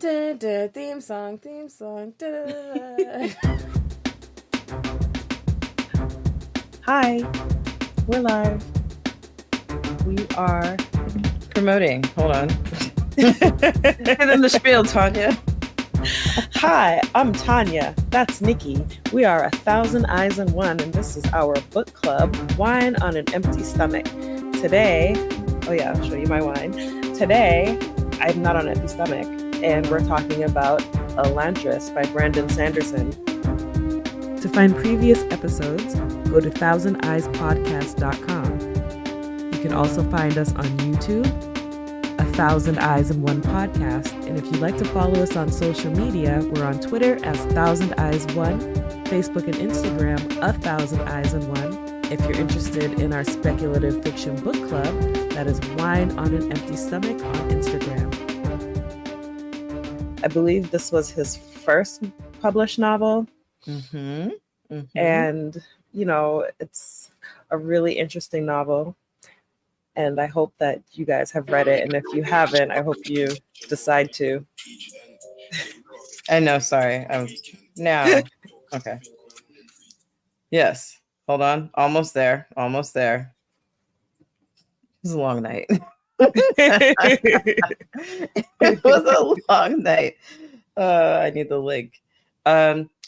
Da, da, theme song. Da. Hi, we're live. We are Promoting. Hold on. Give them the spiel, Tanya. Hi, I'm Tanya. That's Nikki. We are 1,000 Eyes in One, and this is our book club, Wine on an Empty Stomach. Today, I'll show you my wine. Today, I'm not on an empty stomach, and we're talking about Elantris by Brandon Sanderson. To find previous episodes, go to 1000eyespodcast.com. You can also find us on YouTube, 1,000 Eyes in One podcast. And if you'd like to follow us on social media, we're on Twitter as 1,000 Eyes One, Facebook and Instagram, 1,000 Eyes in One. If you're interested in our Speculative Fiction Book Club, that is Wine on an Empty Stomach on Instagram. I believe this was his first published novel. Mm-hmm. Mm-hmm. And, it's a really interesting novel. And I hope that you guys have read it. And if you haven't, I hope you decide to. I know, sorry. Now. Okay. Yes. Hold on. Almost there. It was a long night. It was a long night. I need the link.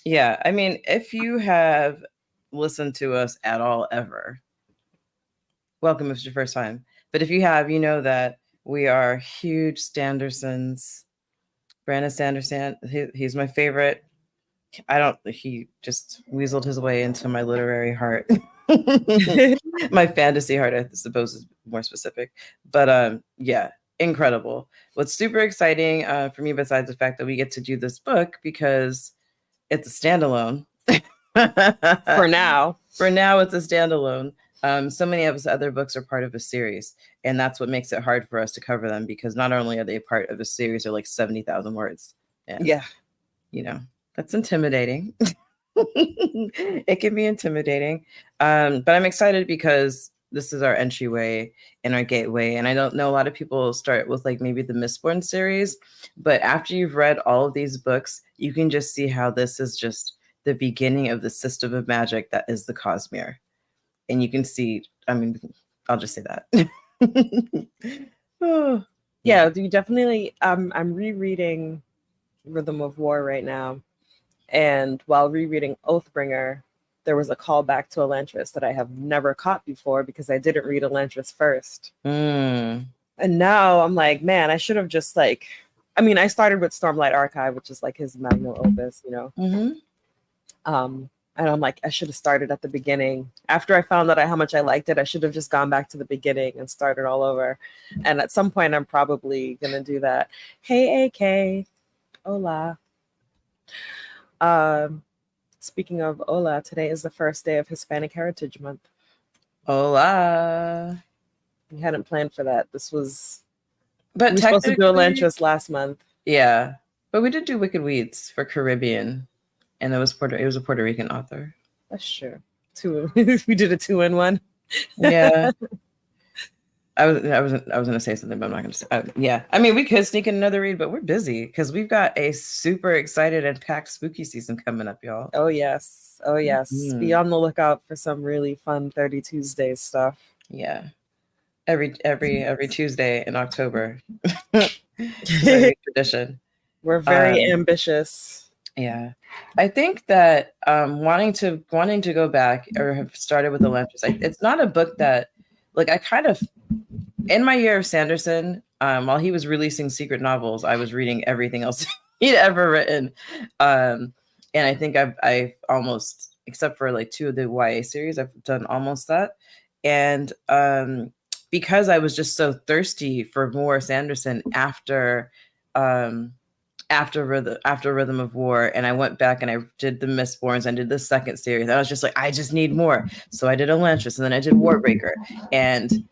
Yeah, I mean, if you have listened to us at all ever, welcome if it's your first time. But if you have, you know that we are huge Sandersons. Brandon Sanderson, he's my favorite. He just weaseled his way into my literary heart. My fantasy heart, I suppose, is more specific. But yeah, incredible. What's super exciting for me, besides the fact that we get to do this book, because it's a standalone. For now, it's a standalone. So many of his other books are part of a series, and that's what makes it hard for us to cover them, because not only are they part of a series, they're like 70,000 words. And, yeah, that's intimidating. It can be intimidating, but I'm excited because this is our entryway and our gateway. And I don't know, a lot of people start with like maybe the Mistborn series, but after you've read all of these books, you can just see how this is just the beginning of the system of magic that is the Cosmere. And you can see, I mean, I'll just say that. Oh, yeah, you definitely, I'm rereading Rhythm of War right now. And while rereading Oathbringer, there was a callback to Elantris that I have never caught before because I didn't read Elantris first. Mm. And now I'm like, man, I should have just I started with Stormlight Archive, which is like his magnum opus, Mm-hmm. And I'm like, I should have started at the beginning. After I found out how much I liked it, I should have just gone back to the beginning and started all over. And at some point, I'm probably going to do that. Hey, AK. Hola. Speaking of hola, today is the first day of Hispanic Heritage Month. Hola. We hadn't planned for that. We were supposed to do Elantris last month. Yeah, but we did do Wicked Weeds for Caribbean, and it was a Puerto Rican author. That's true. We did a 2-in-1. Yeah. I was gonna say something, but I'm not gonna say. Yeah, I mean, we could sneak in another read, but we're busy because we've got a super excited and packed spooky season coming up, y'all. Oh yes. Mm-hmm. Be on the lookout for some really fun 30 Tuesdays stuff. Yeah, every Tuesday in October. Tradition. We're very ambitious. Yeah, I think that wanting to go back or have started with Elantris, it's not a book that, like, I kind of, in my year of Sanderson, while he was releasing secret novels, I was reading everything else he'd ever written. And I think I've almost, except for like 2 of the YA series, I've done almost that. And because I was just so thirsty for more Sanderson after Rhythm of War, and I went back and I did the Mistborns and did the second series. I was just like, I just need more. So I did Elantris, and then I did Warbreaker. And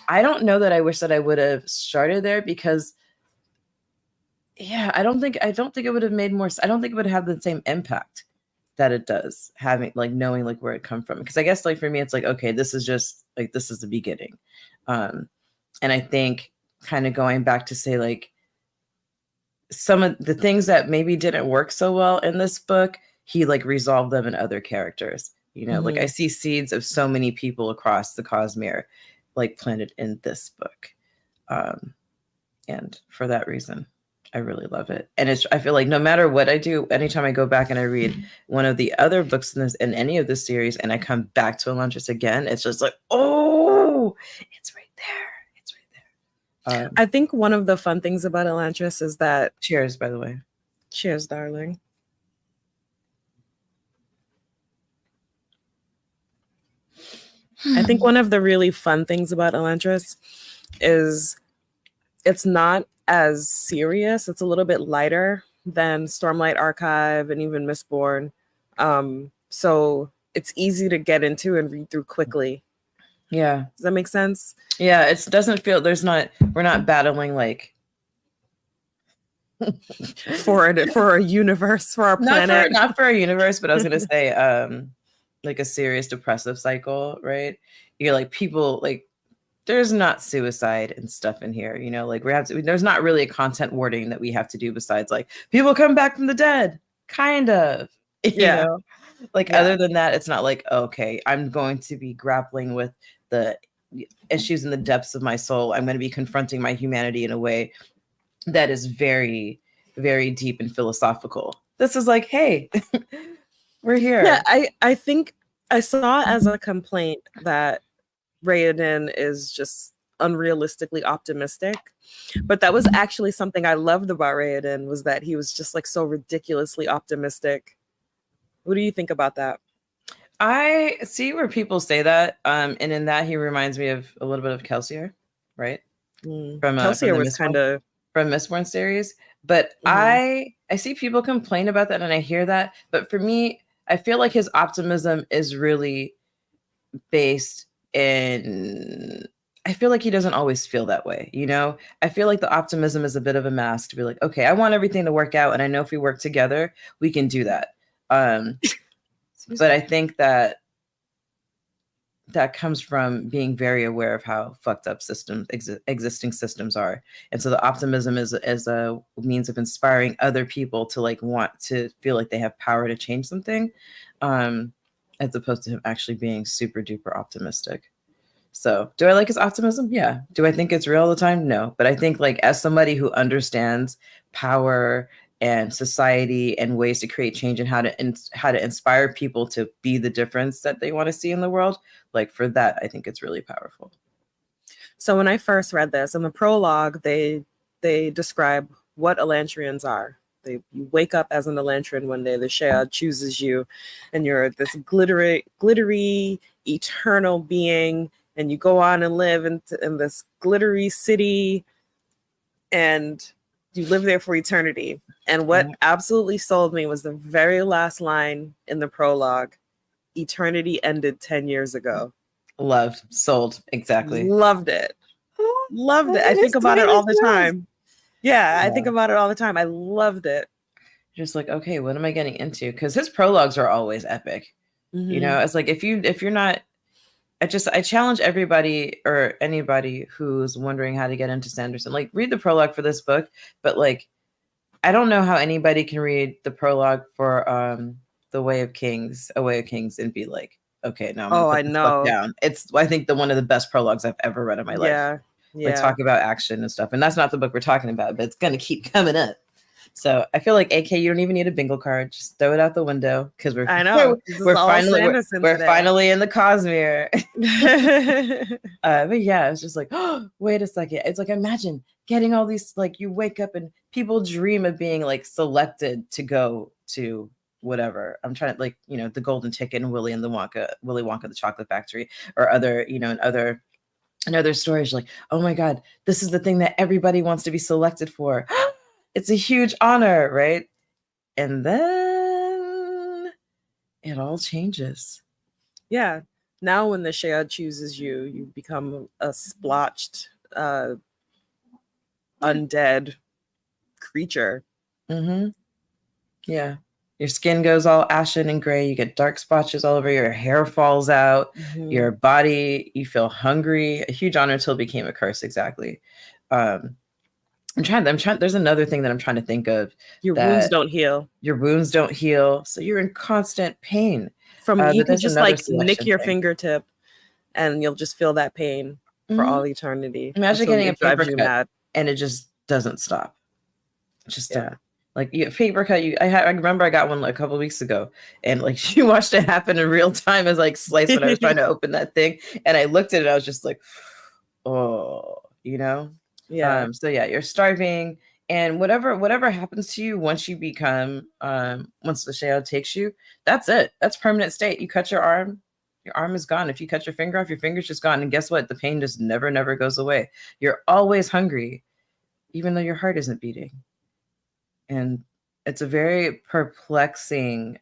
I don't know that I wish that I would have started there, because I don't think it would have made more. I don't think it would have the same impact that it does, having like knowing like where it come from. Because I guess like for me, it's like, okay, this is just like, this is the beginning. And I think kind of going back to say like some of the things that maybe didn't work so well in this book, he like resolved them in other characters. You know, like I see seeds of so many people across the Cosmere like planted in this book. And for that reason, I really love it. And I feel like no matter what I do, anytime I go back and I read one of the other books in any of this series and I come back to Elantris again, it's just like, oh, it's right there. It's right there. I think one of the fun things about Elantris is that... Cheers, by the way. Cheers, darling. I think one of the really fun things about Elantris is it's not as serious. It's a little bit lighter than Stormlight Archive and even Mistborn. So it's easy to get into and read through quickly. Yeah. Does that make sense? Yeah, it doesn't feel, we're not battling like for a universe, for our planet. Not for a universe, but I was gonna say like a serious depressive cycle, right? You're like, people like, there's not suicide and stuff in here, you know, like there's not really a content warning that we have to do besides like people come back from the dead, kind of, you know? Like other than that, it's not like, okay, I'm going to be grappling with the issues in the depths of my soul. I'm going to be confronting my humanity in a way that is very, very deep and philosophical. This is like, hey, we're here. Yeah, I think I saw as a complaint that Raoden is just unrealistically optimistic, but that was actually something I loved about Raoden, was that he was just like so ridiculously optimistic. What do you think about that? I see where people say that, and in that he reminds me of a little bit of Kelsier, right? From Kelsier was kind of from Mistborn series, but I see people complain about that, and I hear that, but for me, I feel like his optimism is really based in, I feel like he doesn't always feel that way, you know? I feel like the optimism is a bit of a mask to be like, okay, I want everything to work out, and I know if we work together, we can do that. But I think that comes from being very aware of how fucked up existing systems are. And so the optimism is a means of inspiring other people to like want to feel like they have power to change something, as opposed to him actually being super duper optimistic. So do I like his optimism? Yeah. Do I think it's real all the time? No. But I think like as somebody who understands power and society and ways to create change and how to inspire people to be the difference that they want to see in the world, like for that, I think it's really powerful. So when I first read this, in the prologue, they describe what Elantrians are. You wake up as an Elantrin one day, the Shead chooses you, and you're this glittery, eternal being, and you go on and live in this glittery city, and you live there for eternity. And what absolutely sold me was the very last line in the prologue: eternity ended 10 years ago. Loved, sold, exactly. Loved it. Loved it. I think about it all the time. Yeah, I think about it all the time. I loved it. Just like, okay, what am I getting into? Because his prologues are always epic. You know, it's like if you're not, I challenge everybody or anybody who's wondering how to get into Sanderson, like read the prologue for this book, but like I don't know how anybody can read the prologue for A Way of Kings and be like, okay, now I'm gonna put this book down. It's, I think, one of the best prologues I've ever read in my life. Yeah. Like talk about action and stuff. And that's not the book we're talking about, but it's gonna keep coming up. So I feel like AK, you don't even need a bingo card. Just throw it out the window because we're finally in the Cosmere. But yeah, it's just like, oh, wait a second. It's like, imagine getting all these, like you wake up and people dream of being like selected to go to whatever. I'm trying to, like, you know, the golden ticket and Willy Wonka, the Chocolate Factory, or other, you know, and other stories like, oh my God, this is the thing that everybody wants to be selected for. It's a huge honor, right? And then it all changes. Yeah. Now when the Shead chooses you, you become a splotched, undead creature. Yeah. Your skin goes all ashen and gray. You get dark splotches all over. Your hair falls out. Your body, you feel hungry. A huge honor till it became a curse, exactly. I'm trying. There's another thing that I'm trying to think of. Your wounds That don't heal. your wounds don't heal, so you're in constant pain. You But can there's just another like nick selection your thing. fingertip and you'll just feel that pain for Mhm. all eternity Imagine until getting a it paper drives you cut mad. and it just doesn't stop. Just Yeah. don't. Like paper cut. I remember I got one like a couple weeks ago, and like you watched it happen in real time as like slice when I was trying to open that thing, and I looked at it. I was just like, oh, you know. Yeah. So yeah, you're starving, and whatever happens to you once you become once the shadow takes you, that's it. That's permanent state. You cut your arm is gone. If you cut your finger off, your finger's just gone. And guess what? The pain just never goes away. You're always hungry, even though your heart isn't beating. And it's a very perplexing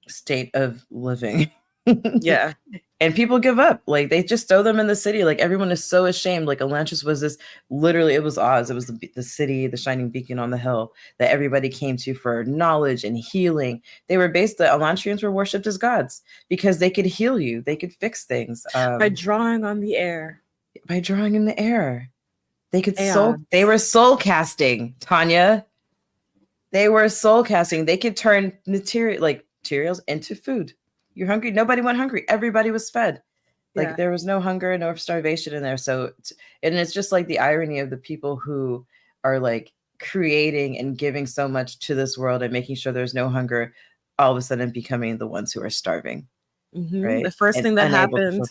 state of living. Yeah. And people give up. Like they just throw them in the city. Like everyone is so ashamed. Like Elantris was this literally, it was Oz. It was the city, the shining beacon on the hill that everybody came to for knowledge and healing. They were based, the Elantrians were worshipped as gods because they could heal you, they could fix things. By drawing on the air. By drawing in the air. Aeons. They were soul casting, Tanya. They were soul casting. They could turn materials into food. You're hungry. Nobody went hungry. Everybody was fed. Like there was no hunger, no starvation in there. So, and it's just like the irony of the people who are like creating and giving so much to this world and making sure there's no hunger, all of a sudden becoming the ones who are starving. Mm-hmm. Right. The first thing that happened.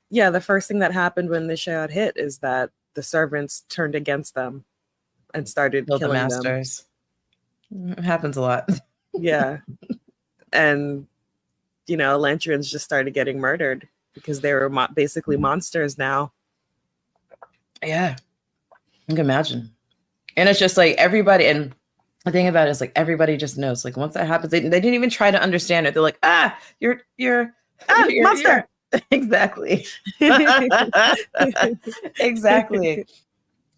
Yeah, the first thing that happened when the Shayad hit is that the servants turned against them and started killing the masters. It happens a lot. Yeah. And Elantrians just started getting murdered because they were basically monsters now. Yeah, you can imagine. And it's just like everybody, and the thing about it is like everybody just knows. Like once that happens, they didn't even try to understand it. They're like, you're monster. Exactly. Exactly.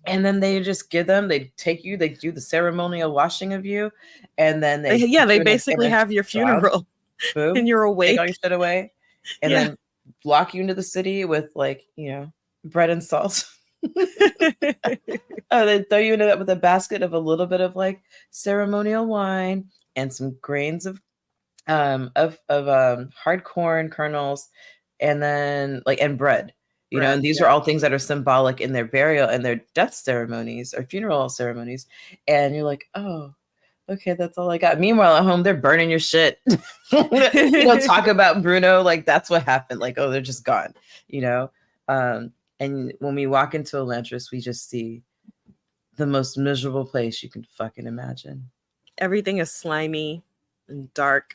And then they just they take you, they do the ceremonial washing of you, and then they basically have your funeral. Boom, and you're awake. Take all your shit away, and then lock you into the city with bread and salt. They throw you into that with a basket of a little bit of like ceremonial wine and some grains of hard corn kernels, and then and bread. And these are all things that are symbolic in their burial and their death ceremonies or funeral ceremonies. And you're like, oh, okay, that's all I got. Meanwhile, at home, they're burning your shit. Talk about Bruno, like that's what happened. Like, oh, they're just gone, and when we walk into Elantris, we just see the most miserable place you can fucking imagine. Everything is slimy and dark.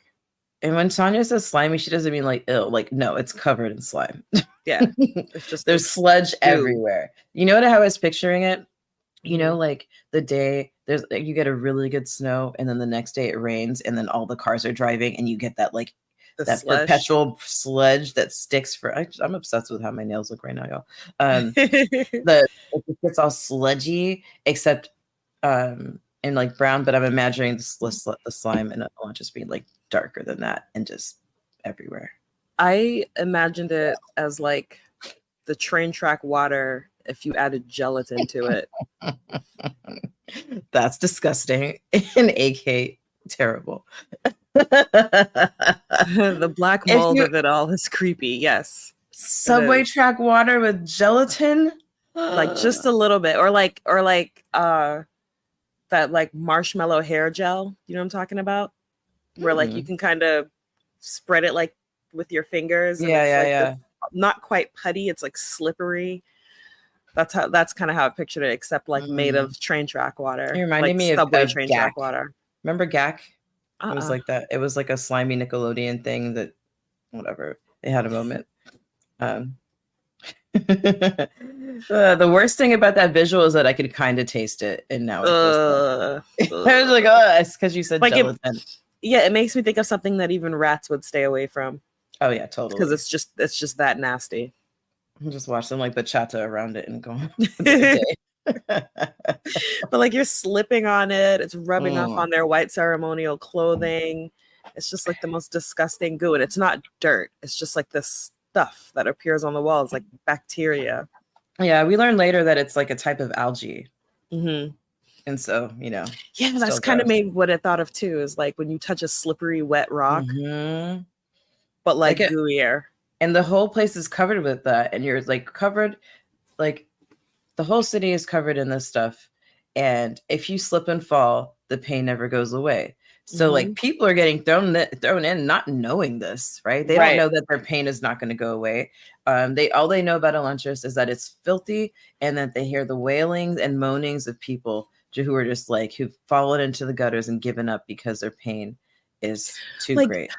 And when Tanya says slimy, she doesn't mean like ill. Like, no, it's covered in slime. Yeah. It's just there's sludge everywhere. You know how I was picturing it? Like the day you get a really good snow, and then the next day it rains, and then all the cars are driving, and you get that that perpetual sludge that sticks I'm obsessed with how my nails look right now, y'all. It's all sludgy except in like brown, but I'm imagining the slime and it'll just be like darker than that and just everywhere. I imagined it as like the train track water if you added gelatin to it. That's disgusting and AK terrible. The black mold of it all is creepy. Yes. Subway track water with gelatin, like just a little bit, or like that like marshmallow hair gel. You know what I'm talking about? Where like you can kind of spread it like with your fingers. And it's not quite putty. It's like slippery. That's kind of how I pictured it, except like made of train track water. It reminded me of train track water. Remember GAC? It was like that. It was like a slimy Nickelodeon thing that, whatever. They had a moment. The worst thing about that visual is that I could kind of taste it, and now it's I was like, oh, it's because you said like gelatin. It makes me think of something that even rats would stay away from. Oh yeah, totally. Because it's just that nasty. Just watch them like bachata around it and go. But like you're slipping on it, it's rubbing off on their white ceremonial clothing. It's just like the most disgusting goo, and it's not dirt. It's just like this stuff that appears on the walls, like bacteria. Yeah, we learned later that it's like a type of algae. Mm-hmm. And so, Yeah, that's still kind of gross. maybe what I thought of too, is like when you touch a slippery, wet rock, Mm-hmm. but Like like it, gooier. and the whole place is covered with that. And you're like covered, like the whole city is covered in this stuff. And if you slip and fall, the pain never goes away. So like people are getting thrown in not knowing this, right? They don't Right. know that their pain is not going to go away. All they know about Elantris is that it's filthy, and that they hear the wailings and moanings of people who are just like who've fallen into the gutters and given up because their pain is too Like, great.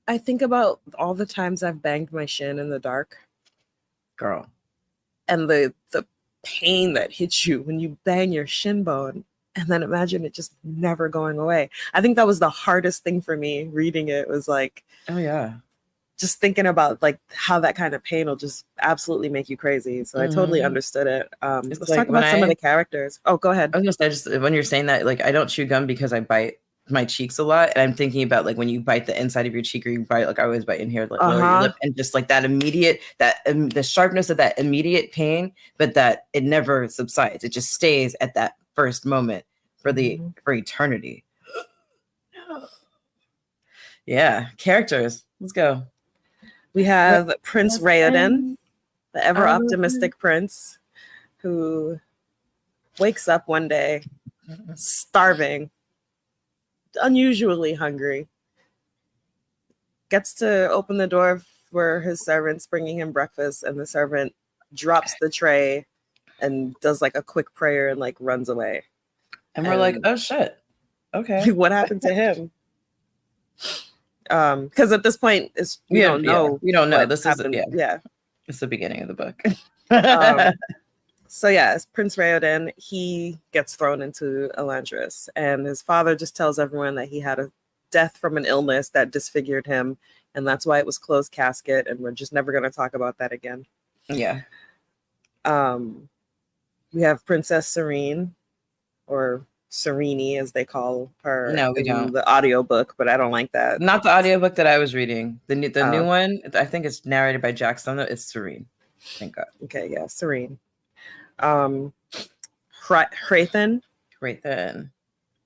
I think about all the times I've banged my shin in the dark, Girl. and the pain that hits you when you bang your shin bone, and then imagine it just never going away. I think that was the hardest thing for me reading it, was like Oh yeah. just thinking about like how that kind of pain will just absolutely make you crazy. So I totally understood it. It's Let's like talk when about some of the characters. Oh, go ahead. I was gonna say, just when you're saying that, like I don't chew gum because I bite my cheeks a lot, and I'm thinking about like when you bite the inside of your cheek, or you bite, like I always bite in here, like lower your lip, and just like that immediate, the sharpness of that immediate pain, but that it never subsides. It just stays at that first moment for eternity. Yeah, characters. Let's go. We have Prince Raoden, the ever Oh, optimistic prince, who wakes up one day starving, unusually hungry, gets to open the door for his servants bringing him breakfast, and the servant drops the tray and does like a quick prayer and like runs away. And we're like, oh shit. Okay. What happened to him? Because at this point we don't know. We don't know. This happened. It's the beginning of the book. So yeah, as Prince Raoden, he gets thrown into Elantris, and his father just tells everyone that he had a death from an illness that disfigured him, and that's why it was closed casket, and we're just never going to talk about that again. Yeah. We have Princess Serene, or Serene as they call her. No, we don't. The audiobook, but I don't like that. Not the audiobook that I was reading. The new one, I think it's narrated by Jack Sumner. It's Serene. Thank God. Okay, yeah, Serene. Hrathen,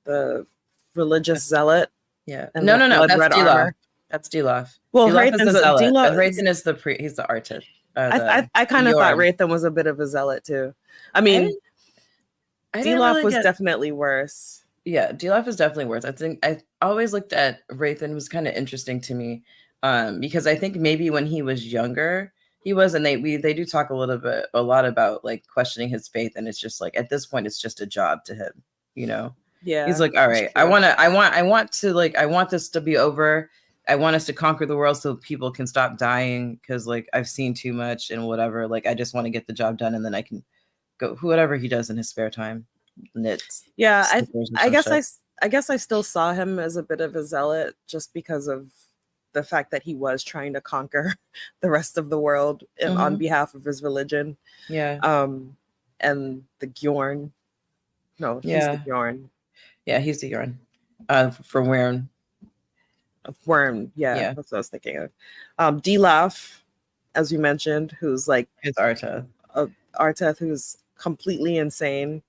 the religious zealot. Yeah. No. That's Dilof. That's Dilof. Well, Dilof is a zealot. Hrathen is he's the artist. I kind of thought Hrathen was a bit of a zealot too. I mean, Dilof was definitely worse. Yeah, Dilof is definitely worse. I think I always looked at Hrathen was kind of interesting to me, because I think maybe when he was younger, he was, and they do talk a lot about like questioning his faith, and it's just like at this point it's just a job to him, Yeah, he's like, all right, I want this to be over. I want us to conquer the world so people can stop dying, because like I've seen too much and whatever. Like I just want to get the job done, and then I can go whatever he does in his spare time. Knits. Yeah, I guess I still saw him as a bit of a zealot just because of the fact that he was trying to conquer the rest of the world on behalf of his religion. Yeah. And the Gjorn. No, he's the Gjorn. Yeah, he's the Gjorn. For Wyrm. Wyrm, yeah, that's what I was thinking of. Dilof, as you mentioned, who's like it's Arteth. Arteth, who's completely insane.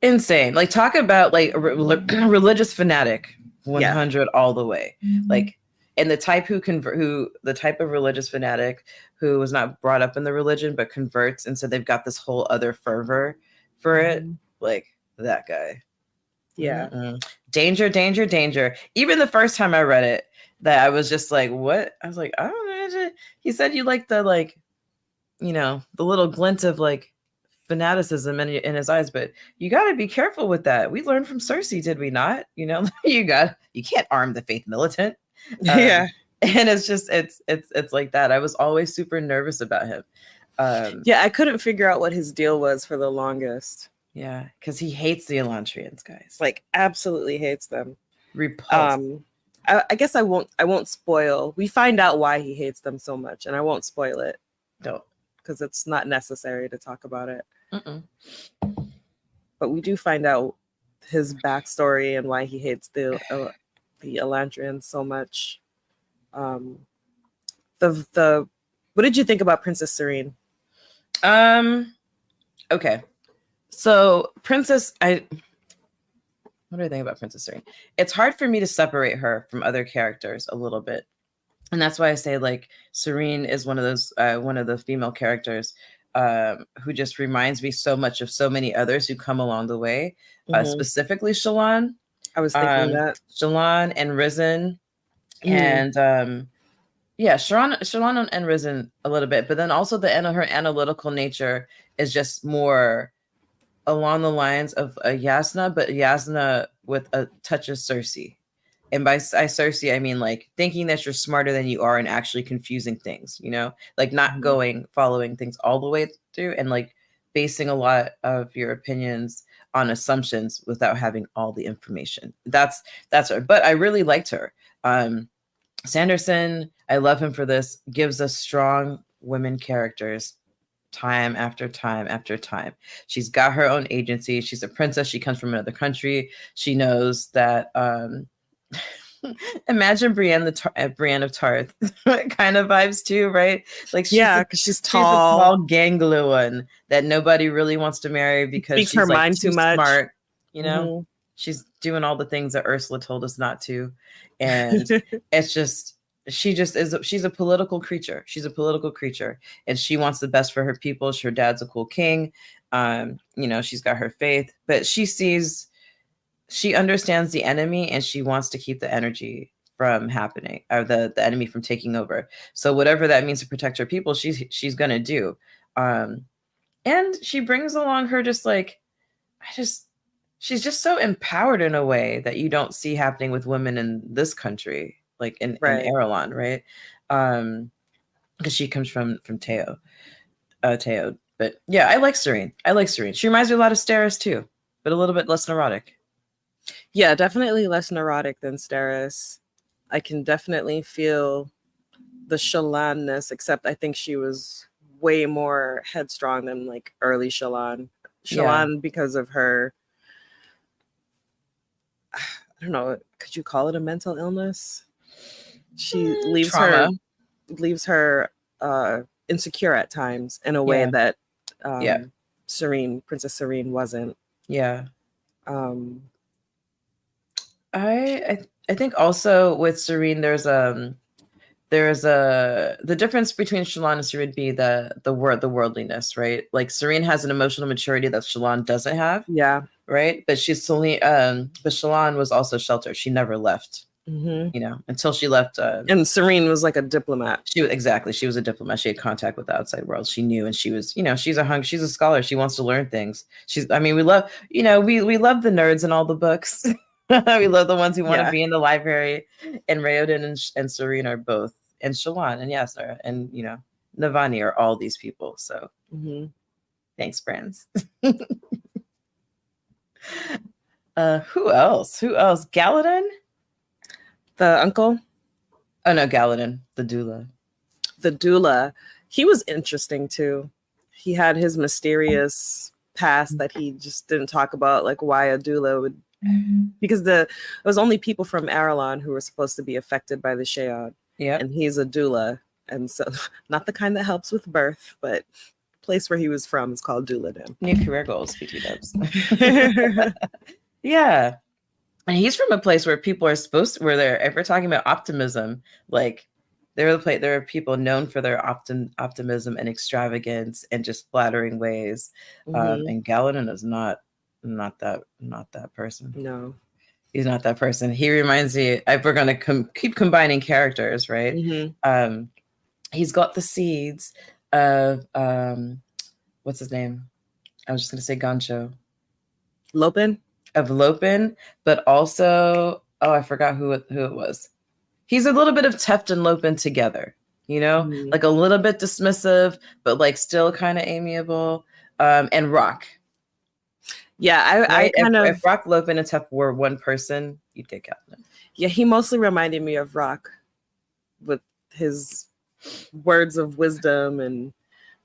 Like talk about like a religious fanatic, 100 all the way. Like, and the type the type of religious fanatic who was not brought up in the religion but converts, and so they've got this whole other fervor for it. Like that guy. Yeah. Danger, danger, danger. Even the first time I read it, that I was just like, what? I was like, I don't know. He said you like the like, the little glint of like fanaticism in his eyes, but you got to be careful with that. We learned from Cersei, did we not? You can't arm the faith militant. Yeah. And it's just it's like that. I was always super nervous about him. Yeah, I couldn't figure out what his deal was for the longest. Yeah, because he hates the Elantrians, guys. Like absolutely hates them. Repulsed. I guess I won't spoil. We find out why he hates them so much, and I won't spoil it. Don't, because it's not necessary to talk about it. But we do find out his backstory and why he hates the Elantrians so much. What did you think about Princess Serene? Okay. So Princess, what do I think about Princess Serene? It's hard for me to separate her from other characters a little bit. And that's why I say like Serene is one of the female characters who just reminds me so much of so many others who come along the way, specifically Shallan. I was thinking that. Shallan and Risen, and Shallan and Risen a little bit, but then also her analytical nature is just more along the lines of a Yasna, but Yasna with a touch of Cersei. And by Cersei, I mean like thinking that you're smarter than you are and actually confusing things, like not following things all the way through and like basing a lot of your opinions on assumptions without having all the information. That's her. But I really liked her. Sanderson, I love him for this, gives us strong women characters time after time after time. She's got her own agency. She's a princess. She comes from another country. She knows that imagine Brienne of Tarth kind of vibes too, right? Like because she's tall. She's a tall, gangly one that nobody really wants to marry because she's her like mind too much. Smart, She's doing all the things that Ursula told us not to, and it's just she's a political creature. She's a political creature, and she wants the best for her people. Her dad's a cool king. She's got her faith, but she understands the enemy, and she wants to keep the energy from happening, or the enemy from taking over. So whatever that means to protect her people, she's gonna do. And she brings along her she's just so empowered in a way that you don't see happening with women in this country, like in Irulan, right? Because she comes from Teo. But yeah, I like Serene. She reminds me a lot of Steris too, but a little bit less neurotic. Yeah, definitely less neurotic than Steris. I can definitely feel the Shallan-ness, except I think she was way more headstrong than like early Shallan. Because of her, I don't know, could you call it a mental illness? She leaves her insecure at times in a way that Princess Serene wasn't. Yeah. I think also with Serene there's the difference between Shallan and Serene be the worldliness, right? Like Serene has an emotional maturity that Shallan doesn't have. Yeah. Right. But but Shallan was also sheltered. She never left. Until she left. And Serene was like a diplomat. She was a diplomat. She had contact with the outside world. She knew, and she was, she's a scholar. She wants to learn things. We love, we love the nerds in all the books. We love the ones who want to be in the library. And Raoden and Serene are both, and Shallan and Yasna and Navani are all these people. So thanks, friends. Who else? Galadon? The uncle? Oh no, Galadon, the doula. The doula. He was interesting too. He had his mysterious past that he just didn't talk about, like why a doula would, because it was only people from Irulan who were supposed to be affected by the Shead. Yeah. And he's a doula. And so not the kind that helps with birth, but the place where he was from is called Douladin. New career goals, PT Dubs. Yeah. And he's from a place where people are if we're talking about optimism, like there are people known for their optimism and extravagance and just flattering ways. And Galadon is not that person. No, he's not that person. He reminds me, if we're going to keep combining characters, right? He's got the seeds of, what's his name? I was just going to say Gancho. Lopin? Of Lopin, but also, I forgot who it was. He's a little bit of Teft and Lopin together, like a little bit dismissive, but like still kind of amiable. And Rock. Yeah, I kind of. If Rock, Lopin, and Teft were one person, you'd get Galadon. Yeah, he mostly reminded me of Rock with his words of wisdom and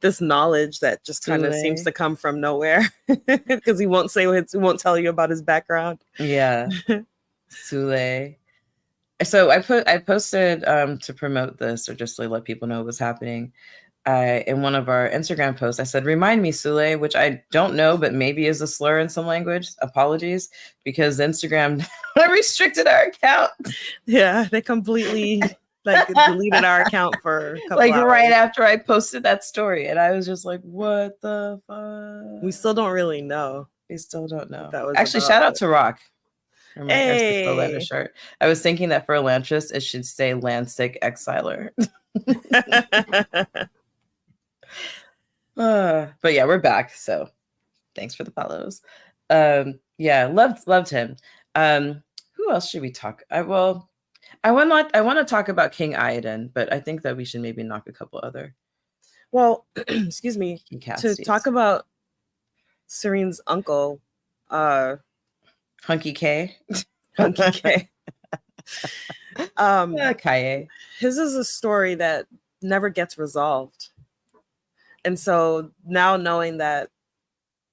this knowledge that just kind of seems to come from nowhere because he won't tell you about his background. Yeah. Sule. So I posted to promote this or just to let people know what was happening. in one of our Instagram posts, I said, "Remind me, Sule," which I don't know, but maybe is a slur in some language. Apologies, because Instagram restricted our account. Yeah, they completely like deleted our account for a couple Like hours. right after I posted that story, and I was just like, "What the fuck?" We still don't really know. We still don't know. That was Actually, about, shout out but- to Rock. Or my Hey. Elantris shirt. I was thinking that for Elantris, it should say Landsick Exiler. But yeah, we're back. So thanks for the follows. Yeah, loved him. Who else should we talk? I want to talk about King Iadon, but I think that we should maybe knock a couple other. Well, excuse me. To talk about Serene's uncle, Hunky K. Hunky K. Kaye. His is a story that never gets resolved. And so now knowing that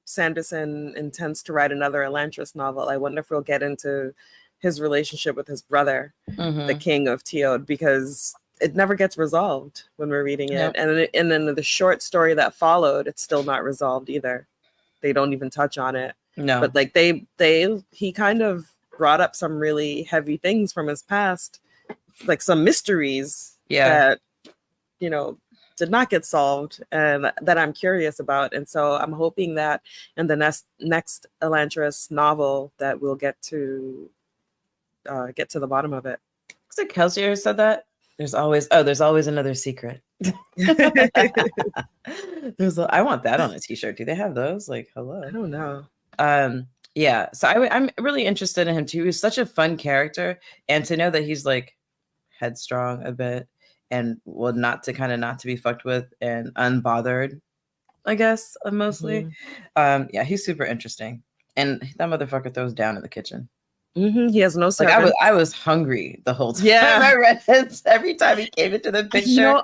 Sanderson intends to write another Elantris novel, I wonder if we'll get into his relationship with his brother, the king of Teod, because it never gets resolved when we're reading it. Yep. And then the short story that followed, it's still not resolved either. They don't even touch on it. No. But like he kind of brought up some really heavy things from his past, like some mysteries that, you know, did not get solved and that I'm curious about. And so I'm hoping that in the next Elantris novel that we'll get to the bottom of it. Looks like Kelsier said that. There's always another secret. I want that on a t-shirt. Do they have those? Like, hello. I don't know. Yeah. So I'm really interested in him too. He's such a fun character, and to know that he's like headstrong a bit and not to be fucked with and unbothered, I guess, mostly. Yeah, he's super interesting. And that motherfucker throws down in the kitchen. He has no servants. Like I was hungry the whole time. I read it. Every time he came into the picture. You know,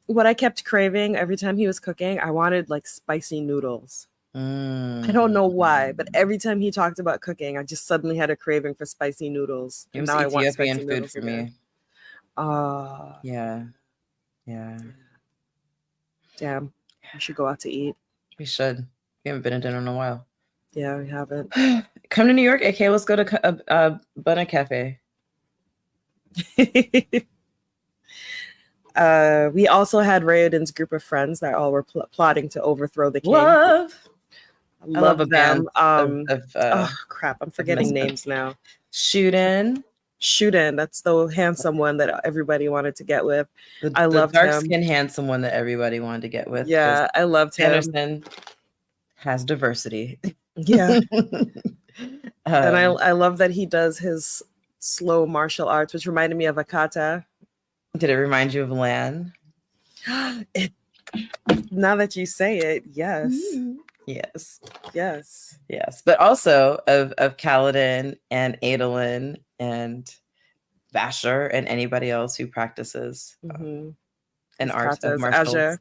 what I kept craving every time he was cooking, I wanted like spicy noodles. I don't know why, but every time he talked about cooking, I just suddenly had a craving for spicy noodles. It was now Ethiopian I want spicy food for again. Me. Yeah. Damn. We should go out to eat. We should. We haven't been to dinner in a while. Yeah, we haven't. Come to New York, AK. Let's go to Bunna Cafe. We also had Rayoden's group of friends that all were plotting to overthrow the king. I love a them. Oh crap! I'm forgetting names now. Shuden, that's the handsome one that everybody wanted to get with. I loved dark him. Skin handsome one that everybody wanted to get with. Yeah, I loved him. Anderson has diversity. Yeah. And I love that he does his slow martial arts, which reminded me of Akata. Did it remind you of Lan? Now that you say it, yes. Yes. But also of Kaladin and Adolin and Vasher and anybody else who practices an art of martial arts.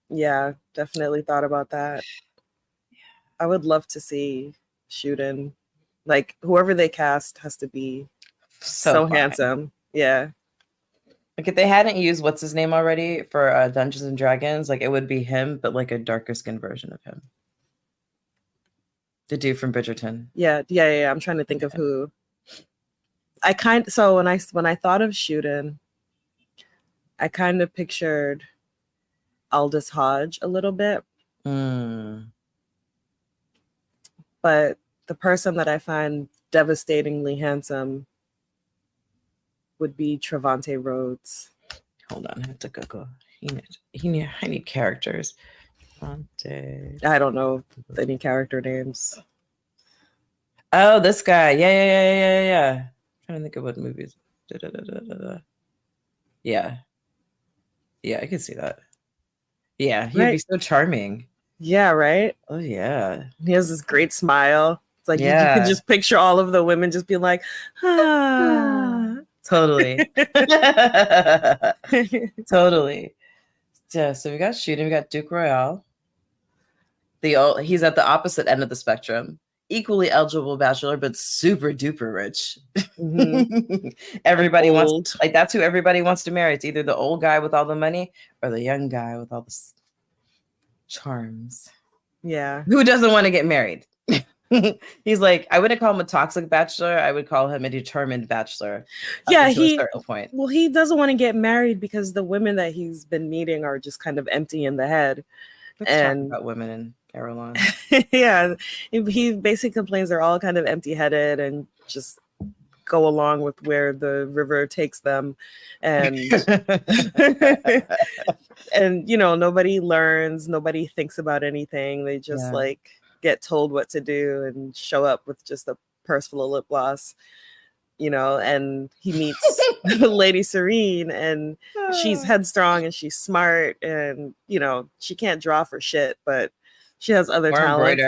Yeah, definitely thought about that. I would love to see Shuden. Like whoever they cast has to be so handsome. Yeah. Like if they hadn't used what's his name already for Dungeons and Dragons, like it would be him, but like a darker skinned version of him. The dude from Bridgerton. Yeah. I'm trying to think of who. So when I thought of Shuden, I kind of pictured Aldous Hodge a little bit. But the person that I find devastatingly handsome would be Trevante Rhodes. Hold on, I have to Google. I need characters. Trevante. I don't know any character names. Oh, this guy. Yeah. I'm trying to think of what movies. Yeah, I can see that. Yeah, he'd be so charming. Yeah, right? Oh, yeah. He has this great smile. It's like you can just picture all of the women just being like, Totally. Totally. Yeah, so we got Shuden, we got Duke Royale. He's at the opposite end of the spectrum. equally eligible bachelor, but super duper rich. Mhm. Everybody wants, Old. like, that's who everybody wants to marry. It's either the old guy with all the money or the young guy with all the charms. Yeah. Who doesn't want to get married? He's like, I wouldn't call him a toxic bachelor. I would call him a determined bachelor. Yeah, To a certain point. well, he doesn't want to get married because the women that he's been meeting are just kind of empty in the head. Let's talk about women in Caroline. Yeah, he basically complains they're all kind of empty-headed and just go along with where the river takes them, and and nobody learns, nobody thinks about anything. They just like get told what to do and show up with just a purse full of lip gloss, and he meets Lady Serene, and she's headstrong and she's smart, and she can't draw for shit, but she has other talents.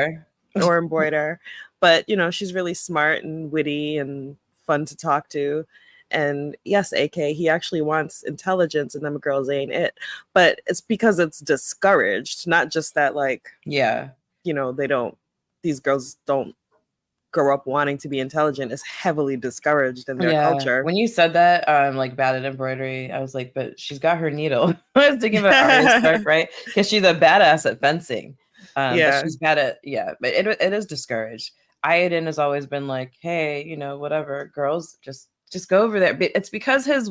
Or embroider. But she's really smart and witty and fun to talk to. And yes, AK, he actually wants intelligence, and them girls ain't it. But it's because it's discouraged, not just that, like, these girls don't grow up wanting to be intelligent. Is heavily discouraged in their culture. When you said that, like, bad at embroidery, I was like, but she's got her needle. I was thinking about Arya Stark, right? Because she's a badass at fencing. But she's bad at, but it is discouraged. Aiden has always been like, hey, whatever, girls, just go over there. But it's because his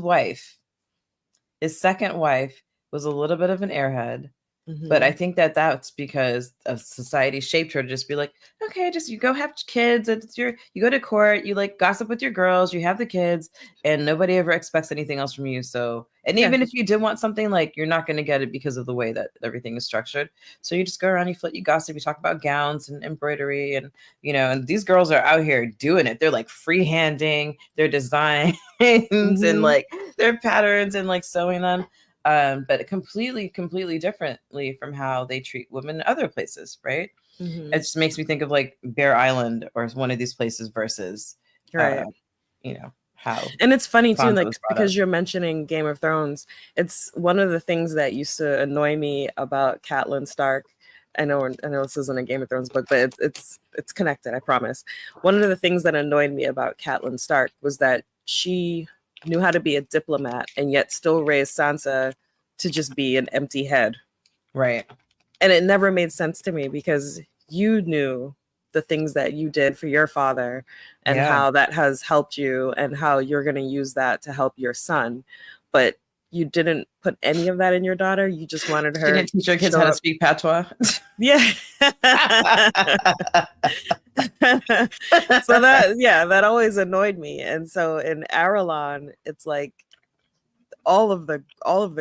second wife, was a little bit of an airhead. But I think that's because of society shaped her to just be like, okay, just you go have kids. You go to court, you like gossip with your girls, you have the kids, and nobody ever expects anything else from you. So, and even if you did want something, like, you're not going to get it because of the way that everything is structured. So you just go around, you flit, you gossip, you talk about gowns and embroidery, and and these girls are out here doing it. They're like freehanding their designs and like their patterns and like sewing them. But completely differently from how they treat women in other places, right? It just makes me think of like Bear Island or one of these places versus, how. And it's funny too, like, because you're mentioning Game of Thrones. It's one of the things that used to annoy me about Catelyn Stark. I know this isn't a Game of Thrones book, but it's connected, I promise. One of the things that annoyed me about Catelyn Stark was that she knew how to be a diplomat and yet still raised Sansa to just be an empty head. Right. And it never made sense to me because you knew the things that you did for your father and how that has helped you and how you're going to use that to help your son. But you didn't put any of that in your daughter. You just wanted her. You didn't teach your kids how to speak patois. Yeah. So that always annoyed me. And so in Arelon, it's like all of the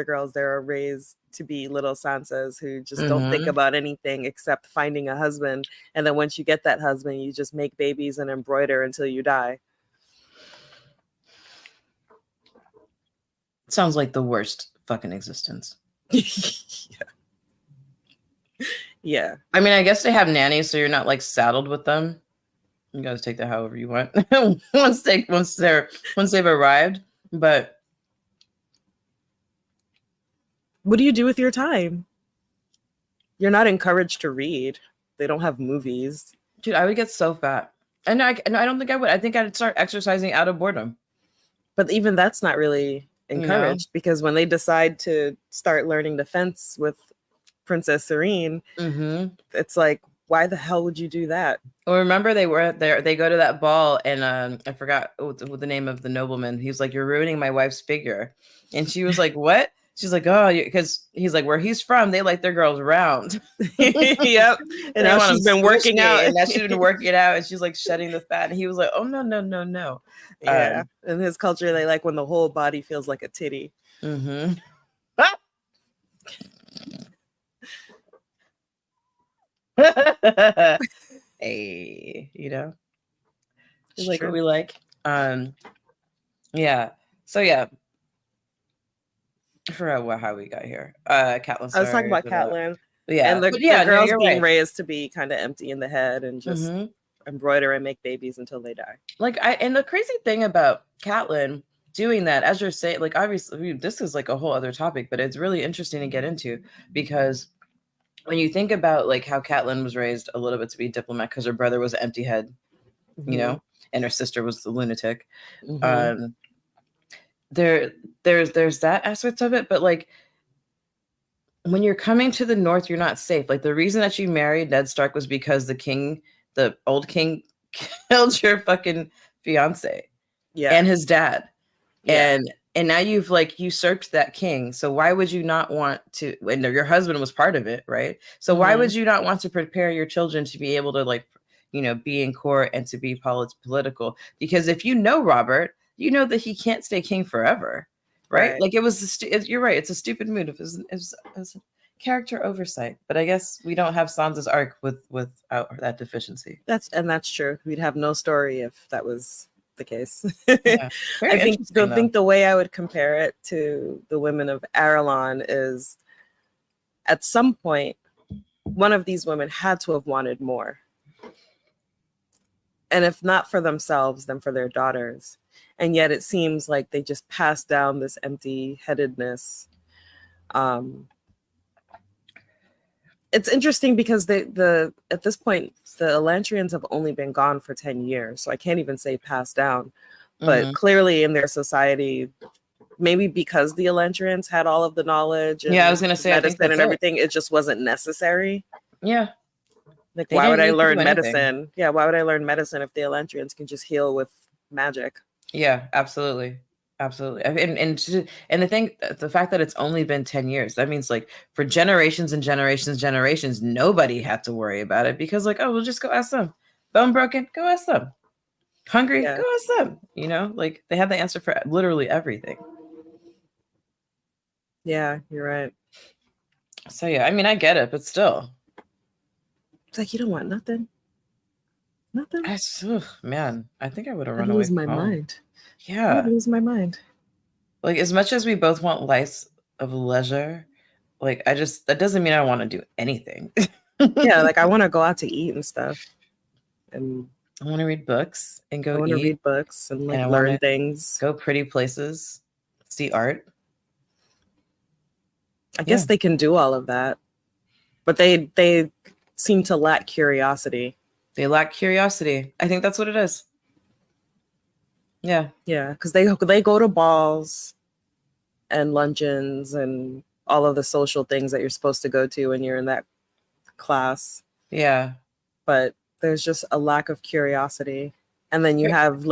girls there are raised to be little Sansas who just don't think about anything except finding a husband. And then once you get that husband, you just make babies and embroider until you die. Sounds like the worst fucking existence. Yeah. I mean, I guess they have nannies, so you're not like saddled with them. You guys take that however you want once they've arrived. But what do you do with your time? You're not encouraged to read. They don't have movies. Dude, I would get so fat. And I don't think I would. I think I'd start exercising out of boredom. But even that's not really encouraged because when they decide to start learning to fence with Princess Serene, it's like, why the hell would you do that? Well, remember they were there. They go to that ball, and I forgot what the name of the nobleman. He was like, "You're ruining my wife's figure," and she was like, "What?" She's like, "Oh, because he's like, where he's from, they like their girls round." Yep. And now she's been working out, and now she's been working out, and she's like shedding the fat. And he was like, "Oh no." Yeah. In his culture, they like when the whole body feels like a titty. Hey, it's like true. What we like. Yeah. So yeah. I forgot how we got here. Catelyn. I was talking about Catelyn. Yeah. And the girls being raised to be kind of empty in the head and just embroider and make babies until they die. And the crazy thing about Catelyn doing that, as you're saying, like, obviously this is like a whole other topic, but it's really interesting to get into because when you think about like how Catelyn was raised a little bit to be diplomat because her brother was an empty head, and her sister was the lunatic. There's that aspect of it, but like when you're coming to the north, you're not safe. Like the reason that you married Ned Stark was because the old king, killed your fucking fiance, and his dad, and now you've like usurped that king. So why would you not want to? And your husband was part of it, right? So why would you not want to prepare your children to be able to like, be in court and to be political? Because if you know Robert, you know that he can't stay king forever, right? Like it was. You're right. It's a stupid move. It was a character oversight, but I guess we don't have Sansa's arc without that deficiency. That's true. We'd have no story if that was the case. Yeah. I think the way I would compare it to the women of Arelon is at some point one of these women had to have wanted more. And if not for themselves, then for their daughters. And yet it seems like they just passed down this empty-headedness. It's interesting because at this point, the Elantrians have only been gone for 10 years. So I can't even say passed down. But clearly in their society, maybe because the Elantrians had all of the knowledge and I was going to say medicine and everything, it just wasn't necessary. Yeah. Like, why would I learn medicine? Yeah, why would I learn medicine if the Elantrians can just heal with magic? Yeah, absolutely. Absolutely. And the fact that it's only been 10 years, that means like for generations and generations, nobody had to worry about it because like, oh, we'll just go ask them. Bone broken, go ask them. Hungry, go ask them. Like they have the answer for literally everything. Yeah, you're right. So yeah, I mean, I get it, but still. It's like, you don't want nothing? Nothing? Man, I think I would have run away. Lose my mind. Yeah. I'd lose my mind. Like as much as we both want lives of leisure, like that doesn't mean I want to do anything. Yeah, like I want to go out to eat and stuff. And I want to read books and go eat. I want to read books and like learn things. Go pretty places, see art. I guess they can do all of that, but they seem to lack curiosity. They lack curiosity. I think that's what it is. Yeah. Yeah, because they go to balls and luncheons and all of the social things that you're supposed to go to when you're in that class. Yeah. But there's just a lack of curiosity. And then you have